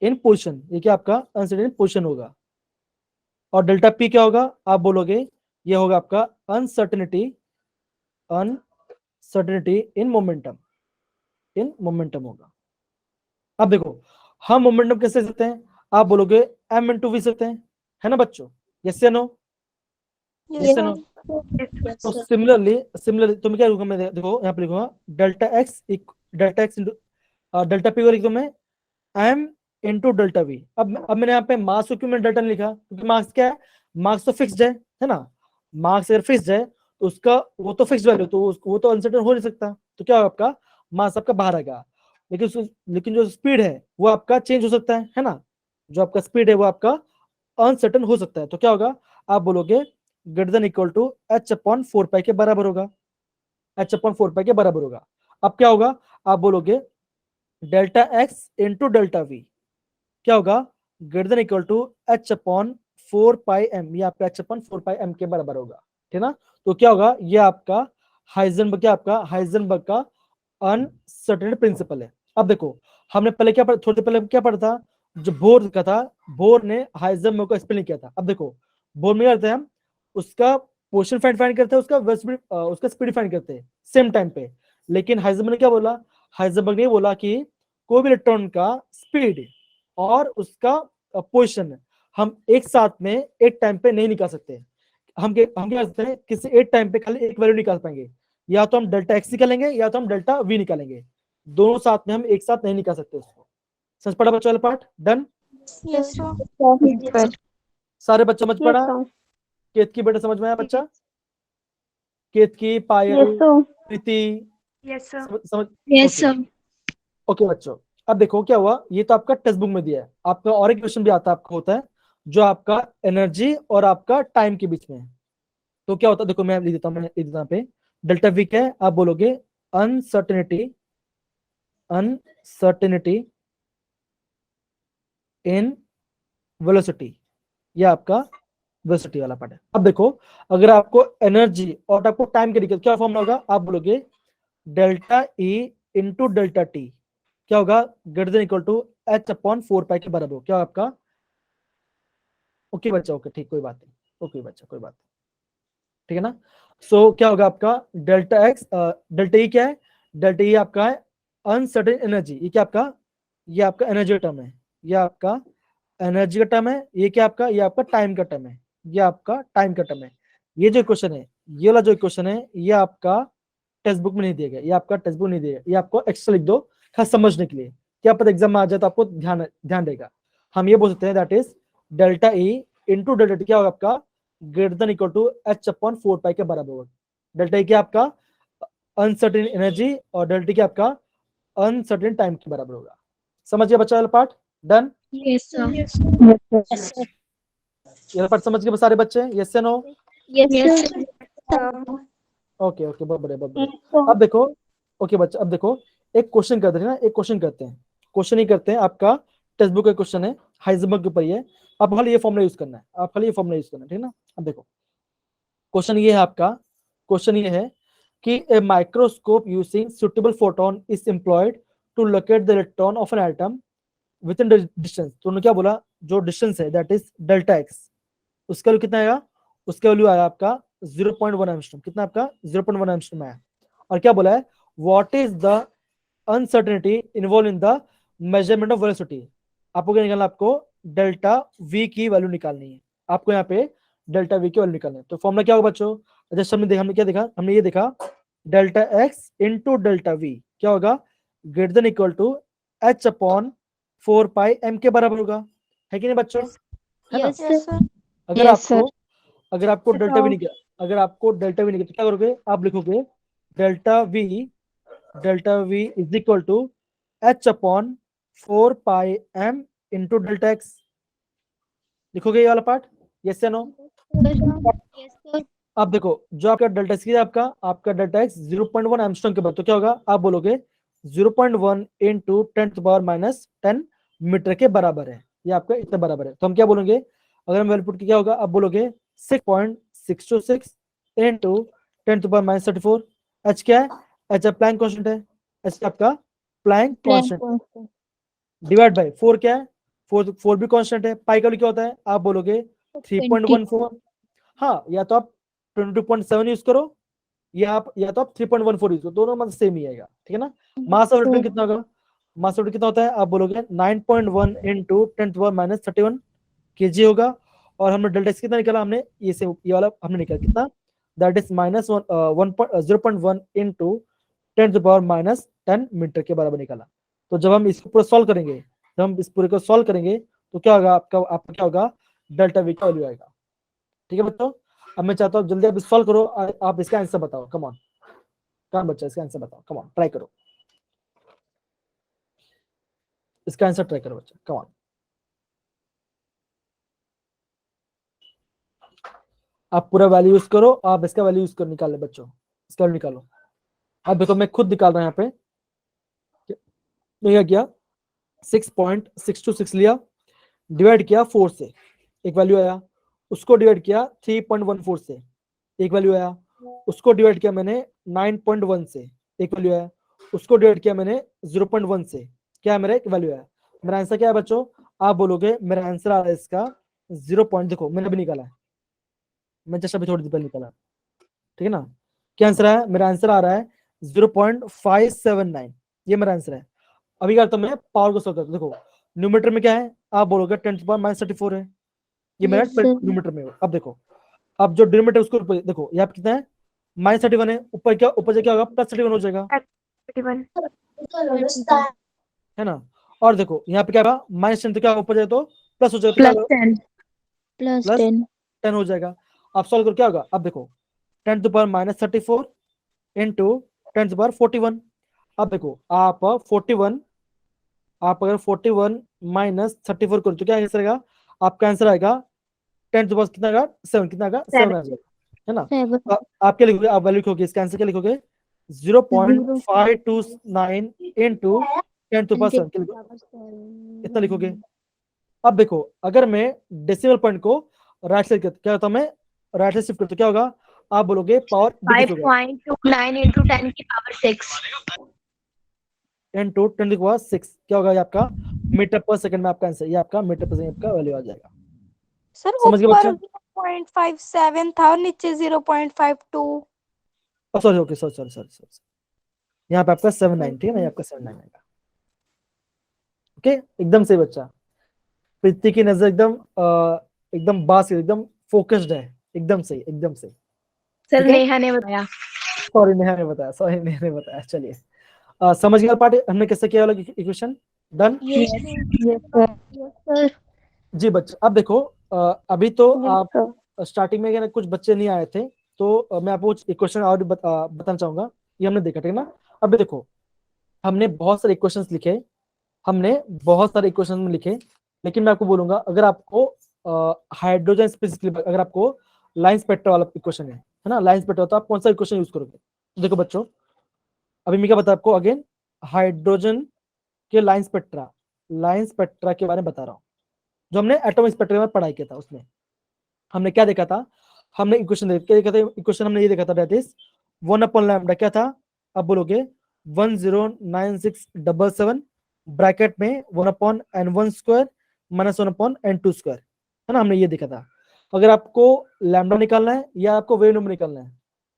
इन पोजीशन, ये क्या आपका अनसर्टेनिटी पोजीशन होगा। और डेल्टा पी क्या होगा, आप बोलोगे ये होगा आपका अनसर्टेनिटी इन मोमेंटम होगा। अब देखो हम मोमेंटम कैसे सकते हैं, आप बोलोगे m इंटू वी सकते हैं, है ना बच्चों, यस या नो, यस या नो। तो सिमिलरली तो मैं क्या लिखूंगा, मैं देखो यहाँ पे लिखूंगा delta x into delta P को लिख दूं मैं m इंटू डेल्टा वी। अब मैंने यहाँ पे मास को क्यों मैंने डेल्टा नहीं लिखा, क्योंकि मास क्या है, मास तो फिक्स्ड है ना। मास अगर फिक्स्ड है तो उसका वो तो फिक्स्ड वैल्यू, तो वो तो अनसर्टेन हो नहीं सकता। तो क्या होगा आपका मास आपका बाहर आएगा, लेकिन जो स्पीड है वो आपका चेंज हो सकता है ना। जो आपका स्पीड है वो आपका अनसर्टेन हो सकता है। तो क्या होगा, आप बोलोगे greater than equal to H upon 4 pi के बराबर होगा, एच अपॉन 4 पाई के बराबर होगा। अब क्या होगा, आप बोलोगे delta x into delta we क्या होगा greater than equal to H upon 4 pi M, ये आपका एच अपॉन 4 पाई एम के बराबर होगा, ठीक ना। तो क्या होगा, ये आपका हाइजेनबर्ग का अनसर्टेनिटी प्रिंसिपल है। अब देखो हमने पहले क्या थोड़ी देर पहले क्या पढ़ा था, जो बोर का था, बोर ने हाइजेनबर्ग को एक्सप्लेन किया था। अब देखो बोर में क्या करते हैं हम, उसका पोजीशन फाइंड करते हैं, उसका स्पीड फाइंड करते हैं सेम टाइम पे। लेकिन हाइजेनबर्ग ने क्या बोला, हाइजेनबर्ग ने बोला कि कोई भी इलेक्ट्रॉन का स्पीड और उसका पोजीशन हम एक साथ में एक टाइम पे नहीं निकाल सकते। हम क्या करते हैं, किसी एक टाइम पे खाली एक वैल्यू निकाल पाएंगे, या तो हम डेल्टा एक्स निकालेंगे या तो हम डेल्टा वी निकालेंगे, दोनों साथ में हम एक साथ नहीं निकाल सकते उसको। समझ पड़ा बच्चों वाला पार्ट, डन। Yes, sir. सारे बच्चों समझ Yes, पड़ा, sir. केतकी बेटा समझ में आया बच्चा, केतकी पायल Yes, sir. प्रीति Yes, sir. समझ Yes, ओके sir. ओके बच्चों। अब देखो क्या हुआ, ये तो आपका टेक्स्ट बुक में दिया है, आपका और एक क्वेश्चन भी आता है, आपका होता है जो आपका एनर्जी और आपका टाइम के बीच में है। तो क्या होता है, देखो मैं लिख देता हूँ, मैं लिख देता हूँ पे डेल्टा वी क्या है, आप बोलोगे अनसर्टेनिटी इन वेलोसिटी, ये आपका वेलोसिटी वाला पार्ट है। अब देखो अगर आपको एनर्जी और आपको टाइम के क्या फॉर्मूला होगा, आप बोलोगे delta E into delta T क्या होगा greater than equal to H upon 4 pi के बराबर हो, क्या आपका ओके बच्चा, ओके ठीक कोई बात नहीं, ओके बच्चा कोई बात नहीं, ठीक है ना। सो क्या होगा आपका डेल्टा एक्स, डेल्टा ई क्या है, डेल्टा ई आपका है अनसर्टेन एनर्जी, ये क्या आपका, ये आपका एनर्जी का टर्म है, ये आपका एनर्जी का टर्म है, ये क्या आपका, ये आपका टाइम का टर्म है, ये आपका टाइम का टर्म है। ये जो क्वेश्चन है, ये वाला जो क्वेश्चन है, ये आपका टेक्स्ट बुक में नहीं दिया गया, ये आपका टेक्स्ट बुक नहीं दिया, ये आपको एक्स्ट्रा लिख दो खास समझने के लिए, क्या पता एग्जाम में आ जाए तो आपको ध्यान देगा। हम ये बोल सकते हैं that is delta E into delta T क्या होगा आपका greater than equal to H upon 4 pi के बराबर होगा। डेल्टा ई क्या आपका अनसर्टेन एनर्जी और डेल्टा टी क्या आपका अनसर्टेन टाइम के बराबर होगा। समझ गया बच्चा वाला part, done. Yes, sir. Yes, sir. ये पार्ट समझ गए सारे बच्चे, यस या no. Yes, Yes, sir. sir. Okay okay बहुत बढ़िया बहुत Yes, बढ़िया। sir. अब देखो ओके बच्चा, अब देखो एक क्वेश्चन करते हैं ना, एक क्वेश्चन करते हैं, क्वेश्चन ही करते हैं, आपका टेक्स्ट बुक का क्वेश्चन है, हाइजेनबर्ग के ऊपर ही है, आप खाली ये फॉर्मूला यूज करना है, आप खाली ये फॉर्मूला यूज करना है, ठीक है ना। अब देखो क्वेश्चन ये है आपका, क्वेश्चन ये है कि a microscope using suitable photon is employed to locate the electron of an atom within the distance. तो उन्होंने क्या बोला, जो डिस्टेंस है दैट इज डेल्टा एक्स, उसका वैल्यू कितना आएगा, उसका वैल्यू आया आपका 0.1 एंगस्ट्रॉम, कितना आपका 0.1 एंगस्ट्रॉम आया। और क्या बोला है, what is the uncertainty involve in the measurement of velocity. आपको क्या निकालना है? आपको डेल्टा वी की वैल्यू निकालनी है। आपको यहाँ पे डेल्टा वी की वैल्यू निकालनी है। तो फॉर्मूला क्या होगा बच्चों? जैसे हमने क्या देखा? हमने ये देखा delta x into delta we क्या होगा? Greater than equal to H upon 4 pi m के बराबर होगा, है कि नहीं बच्चों? है ना? Yes, sir. अगर Yes, sir. आपको डेल्टा वी नहीं किया, अगर आपको डेल्टा वी नहीं किया तो क्या करोगे? आप लिखोगे delta v is equal to H upon 4 pi m into delta x. लिखोगे ये वाला पार्ट? यस या नो? Yes, sir. अब देखो जो आपका डेल्टा एक्स आपका डेल्टा एक्स 0.1 एंगस्ट्रॉम के बाद तो क्या होगा? आप बोलोगे 0.1 इंटू 10⁻⁻10 मीटर के बराबर है। ये आपका इतना बराबर है। तो हम क्या बोलेंगे? अगर हम वैल्यू पुट क्या होगा? आप बोलोगे 6.626 इंटू 10⁻⁻34। एच क्या है? एच प्लैंक कांस्टेंट है। एच आपका Planck constant Constant. Divide by 4 क्या है? 4 भी कांस्टेंट है। पाई का वैल्यू क्या होता है? आप बोलोगे 3.14। हाँ, या तो आप 22.7 यूज करो या तो आप 3.14 यूज करो, दोनों मतलब सेम ही आएगा, ठीक है ना? मास ऑफ रिटर्न कितना होगा? मास ऑफ कितना होता है? आप बोलोगे 9.1 इंटू 10⁻31 kg होगा। और हमने डेल्टा एक्स कितना निकाला? हमने ये वाला हमने निकाला कितना? दैट इज -0.1 इंटू 10⁻10 मीटर के बराबर निकाला। तो जब हम इसको पूरा सॉल्व करेंगे, जब हम इस पूरे को सॉल्व करेंगे तो क्या होगा? आपका क्या होगा? डेल्टा वी का वैल्यू आएगा। ठीक है बच्चों? अब मैं चाहता हूँ जल्दी आप सॉल्व करो। आप इसका आंसर बताओ। कम ऑन, कौन बच्चा इसका आंसर बताओ? कम ऑन, ट्राई करो, इसका आंसर ट्राई करो बच्चा। कम ऑन, आप पूरा वैल्यू यूज करो। आप इसका वैल्यू यूज कर निकाल ले बच्चों, इसका वैल्यू निकालो। अब देखो मैं खुद निकाल रहा हूं यहाँ पे। मैं क्या किया? 6.626 लिया, डिवाइड किया 4 से, एक वैल्यू आया। उसको डिवाइड किया 3.14 से, एक वैल्यू आया। उसको डिवाइड किया मैंने 9.1 से, एक वैल्यू आया। उसको डिवाइड किया मैंने 0.1 से, क्या है? मेरा एक वैल्यू आया। मेरा आंसर क्या है बच्चों? आप बोलोगे मेरा आंसर आ रहा है इसका 0. देखो मैंने अभी निकाला है, मैं जस्ट अभी थोड़ी देर पहले निकाला, ठीक है ना? क्या आंसर है? मेरा आंसर आ रहा है 0.579। ये मेरा आंसर है। अभी क्या करता हूं मैं? पावर को सॉल्व करता हूं। देखो न्यूमरेटर में क्या है? आप बोलोगे 10⁻34 है, ये मेरा Yes, sir. न्यूमरेटर में है। अब देखो, अब जो डिनोमिनेटर उसको देखो, यहाँ पे कितना है? -31 है। ऊपर से क्या होगा? +31 हो जाएगा, 31 है ना? और देखो यहाँ पे क्या होगा? -10 तो क्या ऊपर जाए तो प्लस हो जाएगा, तो क्या Plus होगा? 10. Plus plus 10. 10 हो जाएगा। आप सॉल्व करो क्या होगा? अब देखो 10⁻⁻34 इंटू 10⁻41। अब देखो आप 41, आप अगर 41 -34 करो तो क्या आंसर आएगा? आपका आंसर आएगा 10 कितना आएगा? 7। कितना आएगा? 7 आ जाएगा, है ना? 7. आप क्या लिखोगे? आप वैल्यू लिखोगे, इसका आंसर क्या लिखोगे? 0.529 इंटू 10⁻7 इतना लिखोगे। अब देखो अगर मैं डेसिमल पॉइंट को राइट साइड क्या होता है? मैं राइट साइड शिफ्ट करता, क्या होगा? आप बोलोगे पावर डिक्रीज होगा 5.29 into 10 की पावर 6 इंटू 10⁻6 क्या होगा? ये आपका मीटर पर सेकंड में आपका आंसर, ये आपका मीटर पर सेकंड का वैल्यू आ जाएगा। सर समझ गए ऊपर बच्चे? 0.57 था और नीचे 0.52। Sorry, okay, sorry. यहाँ पे आपका 790 है ना? ये आपका 79 आएगा। ओके, एकदम सही बच्चा। प्रीति की नजर एकदम बास, एकदम फोकस्ड है, एकदम सही, एकदम सही। सर ठीक है? नेहा ने बताया। सॉरी नेहा ने बताया। चलिए समझ गया पार्ट हमने कैसे किया वाला equation? Done? Yes, sir. Yes, sir. जी बच्चे, अब देखो अभी तो Yes, आप sir. स्टार्टिंग में कुछ बच्चे नहीं आए थे, तो मैं आपको कुछ इक्वेशन और बताना चाहूंगा। ये हमने देखा, ठीक है ना? अभी देखो हमने बहुत सारे इक्वेशंस लिखे, लिखे, लेकिन मैं आपको बोलूंगा अगर आपको हाइड्रोजन स्पेसिफिक, अगर आपको लाइन स्पेक्ट्रा वाला इक्वेशन है ना? लाइन स्पेक्ट्रा, तो आप कौन सा इक्वेशन यूज करोगे? तो देखो बच्चों, अभी मैं क्या बता आपको अगेन हाइड्रोजन के लाइन स्पेक्ट्रा के बारे में बता रहा हूँ। जो हमने एटॉमिक स्पेक्ट्रा में पढ़ाई किया था, उसमें हमने क्या देखा था? हमने इक्वेशन देखा था। इक्वेशन हमने ये देखा था, दैट इज 1/λ क्या था? अब बोलोगे 109677 ब्रैकेट में 1/n1² - 1/n2², है ना? हमने ये देखा था। अगर आपको लैम्डा निकालना है या आपको वेव नंबर निकालना है,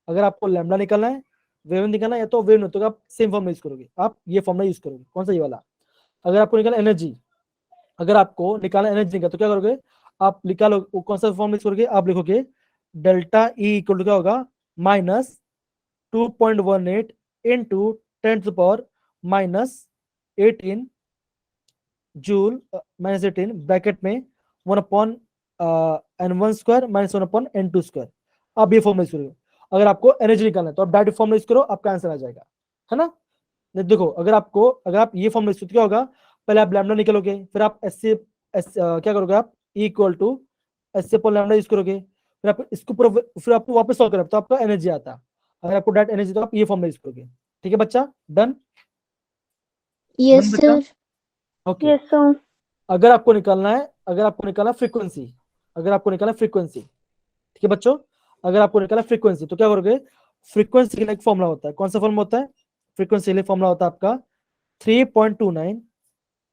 अगर आपको लैम्डा निकालना है वेव निकालना या तो वेव नहीं, तो आप सेम फॉर्मूला यूज करोगे, आप ये फॉर्मूला यूज करोगे। कौन सा? ये वाला। अगर आपको निकालना एनर्जी, अगर आपको निकालना एनर्जी निकाल तो क्या करोगे आप? निकालो कौन सा फॉर्मूला यूज करोगे? आप लिखोगे डेल्टा ई इक्वल टू क्या होगा? Minus 2.18 into 10⁻⁻18 joule minus 18 bracket में 1/n1² माइनस 1/n2²। आप ये फॉर्मूला यूज करोगे। अगर आपको एनर्जी निकालना है तो आप डायरेक्ट फॉर्मूला यूज करो, आपका आंसर आ जाएगा, है ना? देखो अगर आप ये फॉर्मूला यूज करो तो क्या होगा? पहले आप लैम्डा निकालोगे, फिर आप क्या करोगे? आप E equal to s upon lambda use करोगे, फिर आप इसको पूरा, फिर आपको वापस सॉल्व करना तो आपका एनर्जी आता। अगर आपको डायरेक्ट एनर्जी तो आप ये फॉर्मूला यूज करोगे। ठीक है बच्चा, डन? Yes, बच्चा? sir. ओके। Yes, sir. अगर आपको निकालना फ्रीक्वेंसी, ठीक है बच्चों, अगर आपको निकालना फ्रीक्वेंसी तो क्या करोगे? फ्रीक्वेंसी के लिए एक फॉर्मूला होता है। कौन सा फॉर्मूला होता है? फ्रीक्वेंसी के लिए फॉर्मूला होता है आपका 3.29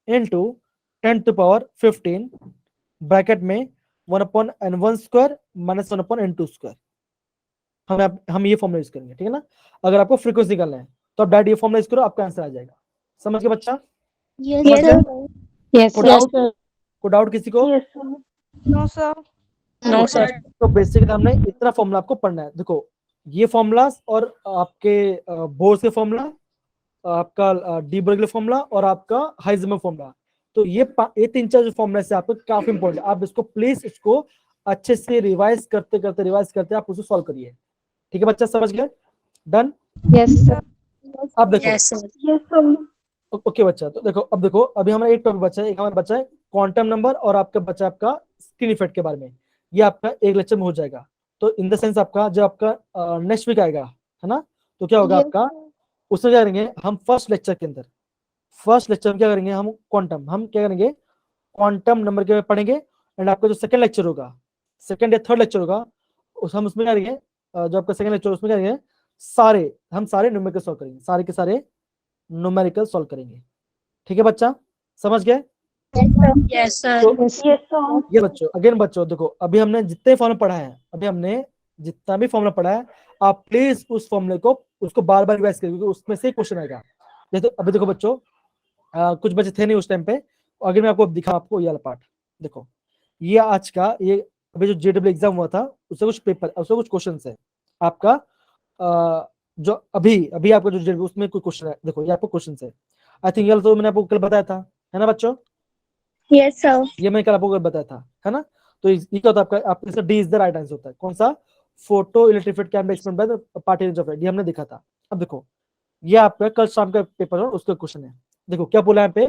इंटू 10⁻15 ब्रैकेट में 1/n1² माइनस 1/n2²। हम ये फॉर्मूला यूज करेंगे, ठीक है ना? अगर आपको फ्रीक्वेंसी निकालना है तो आप डायरेक्ट ये फॉर्मूला यूज करो, आपका आंसर आ जाएगा। समझ गए बच्चा? Yes, समझ sir. गए? Yes, को sir. डाउट? को डाउट किसी को? Yes, sir. No, sir. No, sir. तो बेसिकली हमने इतना फॉर्मूला आपको पढ़ना है। देखो ये फॉर्मूलास और आपके बोर्ड के फॉर्मूला, आपका डी ब्रोगली फॉर्मूला और आपका हाइजेनबर्ग फॉर्मूला, तो ये 3-4 जो फॉर्मूला से आपको काफी इंपॉर्टेंट है। आप इसको प्लीज इसको अच्छे से रिवाइज करते आप उसको सॉल्व करिए। ठीक है बच्चा, समझ गए? डन? Yes, sir. अब देखो Yes, sir. Yes, sir. Okay बच्चा, तो देखो अब देखो अभी हमारा एक टॉपिक बचा है, एक हमारा बचा है क्वांटम नंबर और आपका बचा है आपका स्क्रीन इफेक्ट के बारे में। ये आपका एक लेक्चर में हो जाएगा। तो इन द सेंस आपका जब आपका नेक्स्ट वीक आएगा, है ना, तो क्या होगा Yes. आपका? उसमें क्या करेंगे हम? फर्स्ट लेक्चर में क्या करेंगे हम? हम क्या करेंगे? क्वांटम नंबर के बारे में पढ़ेंगे। एंड आपका जो सेकंड लेक्चर होगा, सेकंड या थर्ड लेक्चर होगा, हम उसमें क्या करेंगे? जो आपका सेकंड लेक्चर उसमें क्या करेंगे? हम सारे न्यूमेरिकल सॉल्व करेंगे, सारे के सारे न्यूमेरिकल सॉल्व करेंगे। ठीक है बच्चा, समझ गए? Yes, sir. तो Yes. Yes, sir. ये बच्चों देखो अभी हमने जितने फॉर्मूला पढ़ा है, जितना भी फॉर्मूला पढ़ा है, आप प्लीज उस फॉर्मूले को उसको बार बार रिवाइज करिए, क्योंकि उसमें से क्वेश्चन आएगा। जैसे अभी देखो बच्चों, कुछ बच्चे थे नहीं उस टाइम पे, अगर मैं आपको दिखा, आपको ये वाला पार्ट देखो, ये आज का ये अभी जो जेडब्ल्यू एग्जाम हुआ था उससे कुछ क्वेश्चन है आपका, जो अभी आपका जो जेडब्ल्यू उसमें कोई क्वेश्चन है, देखो ये आपको क्वेश्चन है। आई थिंक ये तो मैंने आपको कल बताया था, है ना बच्चों? Yes, sir. ये मैंने कल आपको बताया था, है ना? तो ये क्या होता है आपका? आपका D is the right answer होता है। कौन सा? Photo electrified can be explained by the particles of light, ये हमने देखा था। अब देखो ये आपका कल शाम का पेपर और उसका क्वेश्चन है। देखो क्या बोला है पे,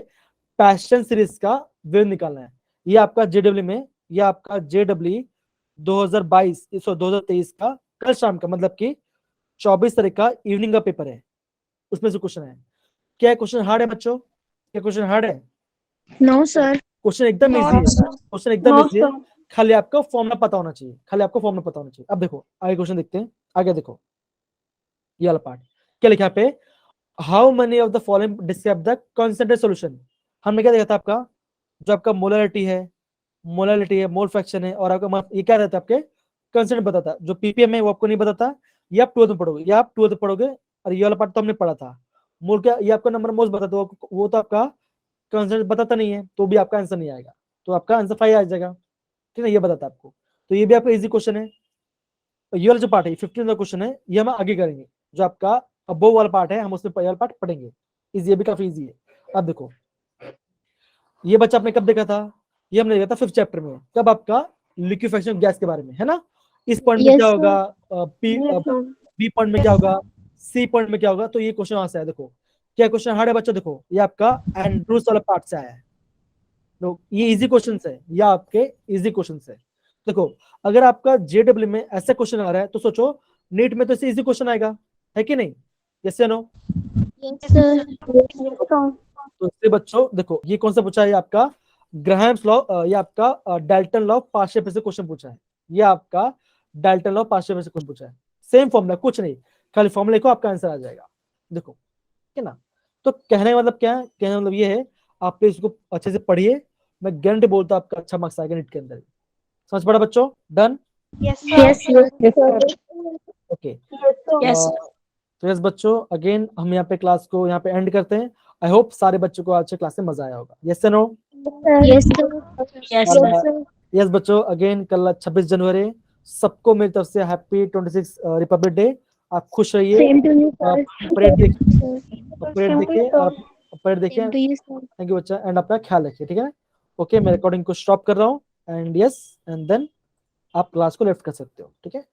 पैशन सीरीज का वेव निकालना है। ये आपका जेडब्ल्यू में, ये आपका जेडब्ल्यू 2023 का कल शाम का, मतलब कि 24 तारीख का इवनिंग का पेपर है, उसमें से क्वेश्चन है। क्या क्वेश्चन हार्ड है बच्चों? क्या क्वेश्चन हार्ड है? No, sir. क्वेश्चन एकदम No, इजी है, sir. क्वेश्चन एकदम No, इजी है, sir. खाली आपको फॉर्मूला पता होना चाहिए, अब देखो आगे क्वेश्चन देखते हैं। आगे देखो ये वाला पार्ट क्या लिखा है पे, how many of the following describe the concentrate solution. हमने क्या देखा था आपका? जो आपका मोलैरिटी है, मोल फ्रैक्शन है, और आपका ये क्या रहता है? आपके कंसंट्रेट बताता है। जो पीपीएम है वो आपको नहीं बताता, ये आप 12th में पढ़ोगे, और ये वाला पार्ट तो हमने पढ़ा था। मोल क्या, ये आपका नंबर मोल्स बताता है, वो तो आपका कंसंट्रेट बताता नहीं है, तो भी आपका आंसर नहीं आएगा, तो आपका आंसर 5 आ जाएगा। ठीक है, ये बताता है आपको। तो ये भी आपका इजी क्वेश्चन है। ये वाला जो पार्ट है 15 का क्वेश्चन है, ये हम आगे करेंगे। जो आपका अबोव वाला पार्ट है हम उसमें वाला पार्ट पढ़ेंगे, ये भी काफी इजी है। अब देखो ये बच्चा आपने कब देखा था? ये हमने देखा था 5th चैप्टर में, कब? आपका लिक्विफिकेशन गैस के बारे में, है ना? इस पॉइंट में Yes, क्या sir. होगा, Yes, sir. बी पॉइंट में क्या होगा, सी पॉइंट में क्या होगा, तो ये क्वेश्चन वहां से है। देखो क्या क्वेश्चन हार्ड है बच्चों? देखो ये आपका एंड्रूस वाला पार्ट से आया है। तो ये इजी क्वेश्चन है, या आपके इजी क्वेश्चन है। देखो अगर आपका जेडब्ल्यू में ऐसा क्वेश्चन आ रहा है तो सोचो नीट में तो ऐसे इजी क्वेश्चन आएगा, है कि नहीं? यस या no? Yes, sir. Yes, sir. तो इसलिए बच्चों देखो ये कौन सा पूछा है? आपका ग्राहम्स लॉ, ये आपका डाल्टन लॉ पार्शियल पे से क्वेश्चन पूछा है। ये आपका डाल्टन लॉ पार्शियल पे से क्वेश्चन पूछा है। सेम फॉर्मूला, कुछ नहीं, खाली फॉर्मूला को आपका आंसर आ जाएगा। देखो ठीक है ना? तो कहने का मतलब क्या है? कहने का मतलब ये है, आप प्लीज इसको अच्छे से पढ़िए, मैं गारंटी बोलता हूं आपका अच्छा मार्क्स आएगा नीट के अंदर। समझ पड़ा बच्चों? Done? Yes, sir. Yes, sir. Yes, sir. Okay. Yes, sir. Yes, sir. तो यस बच्चों, अगेन हम यहाँ पे क्लास को यहाँ पे एंड करते हैं। आई होप सारे बच्चों को आज के क्लास में मजा आया होगा। Yes no? Yes, sir. Yes, sir. Yes बच्चों, अगेन कल 26 जनवरी, सबको मेरी तरफ से हैप्पी 26 रिपब्लिक डे। आप खुश रहिए, Same to you, sir. Parade देखिए, Same परेड to देखिए, you, sir. और परेड देखिए। Same to you, sir. Thank you बच्चा, एंड अपना ख्याल रखिए, ठीक है? ओके, मैं रिकॉर्डिंग को स्टॉप कर रहा हूँ, एंड यस, एंड देन आप क्लास को लेफ्ट कर सकते हो, ठीक है?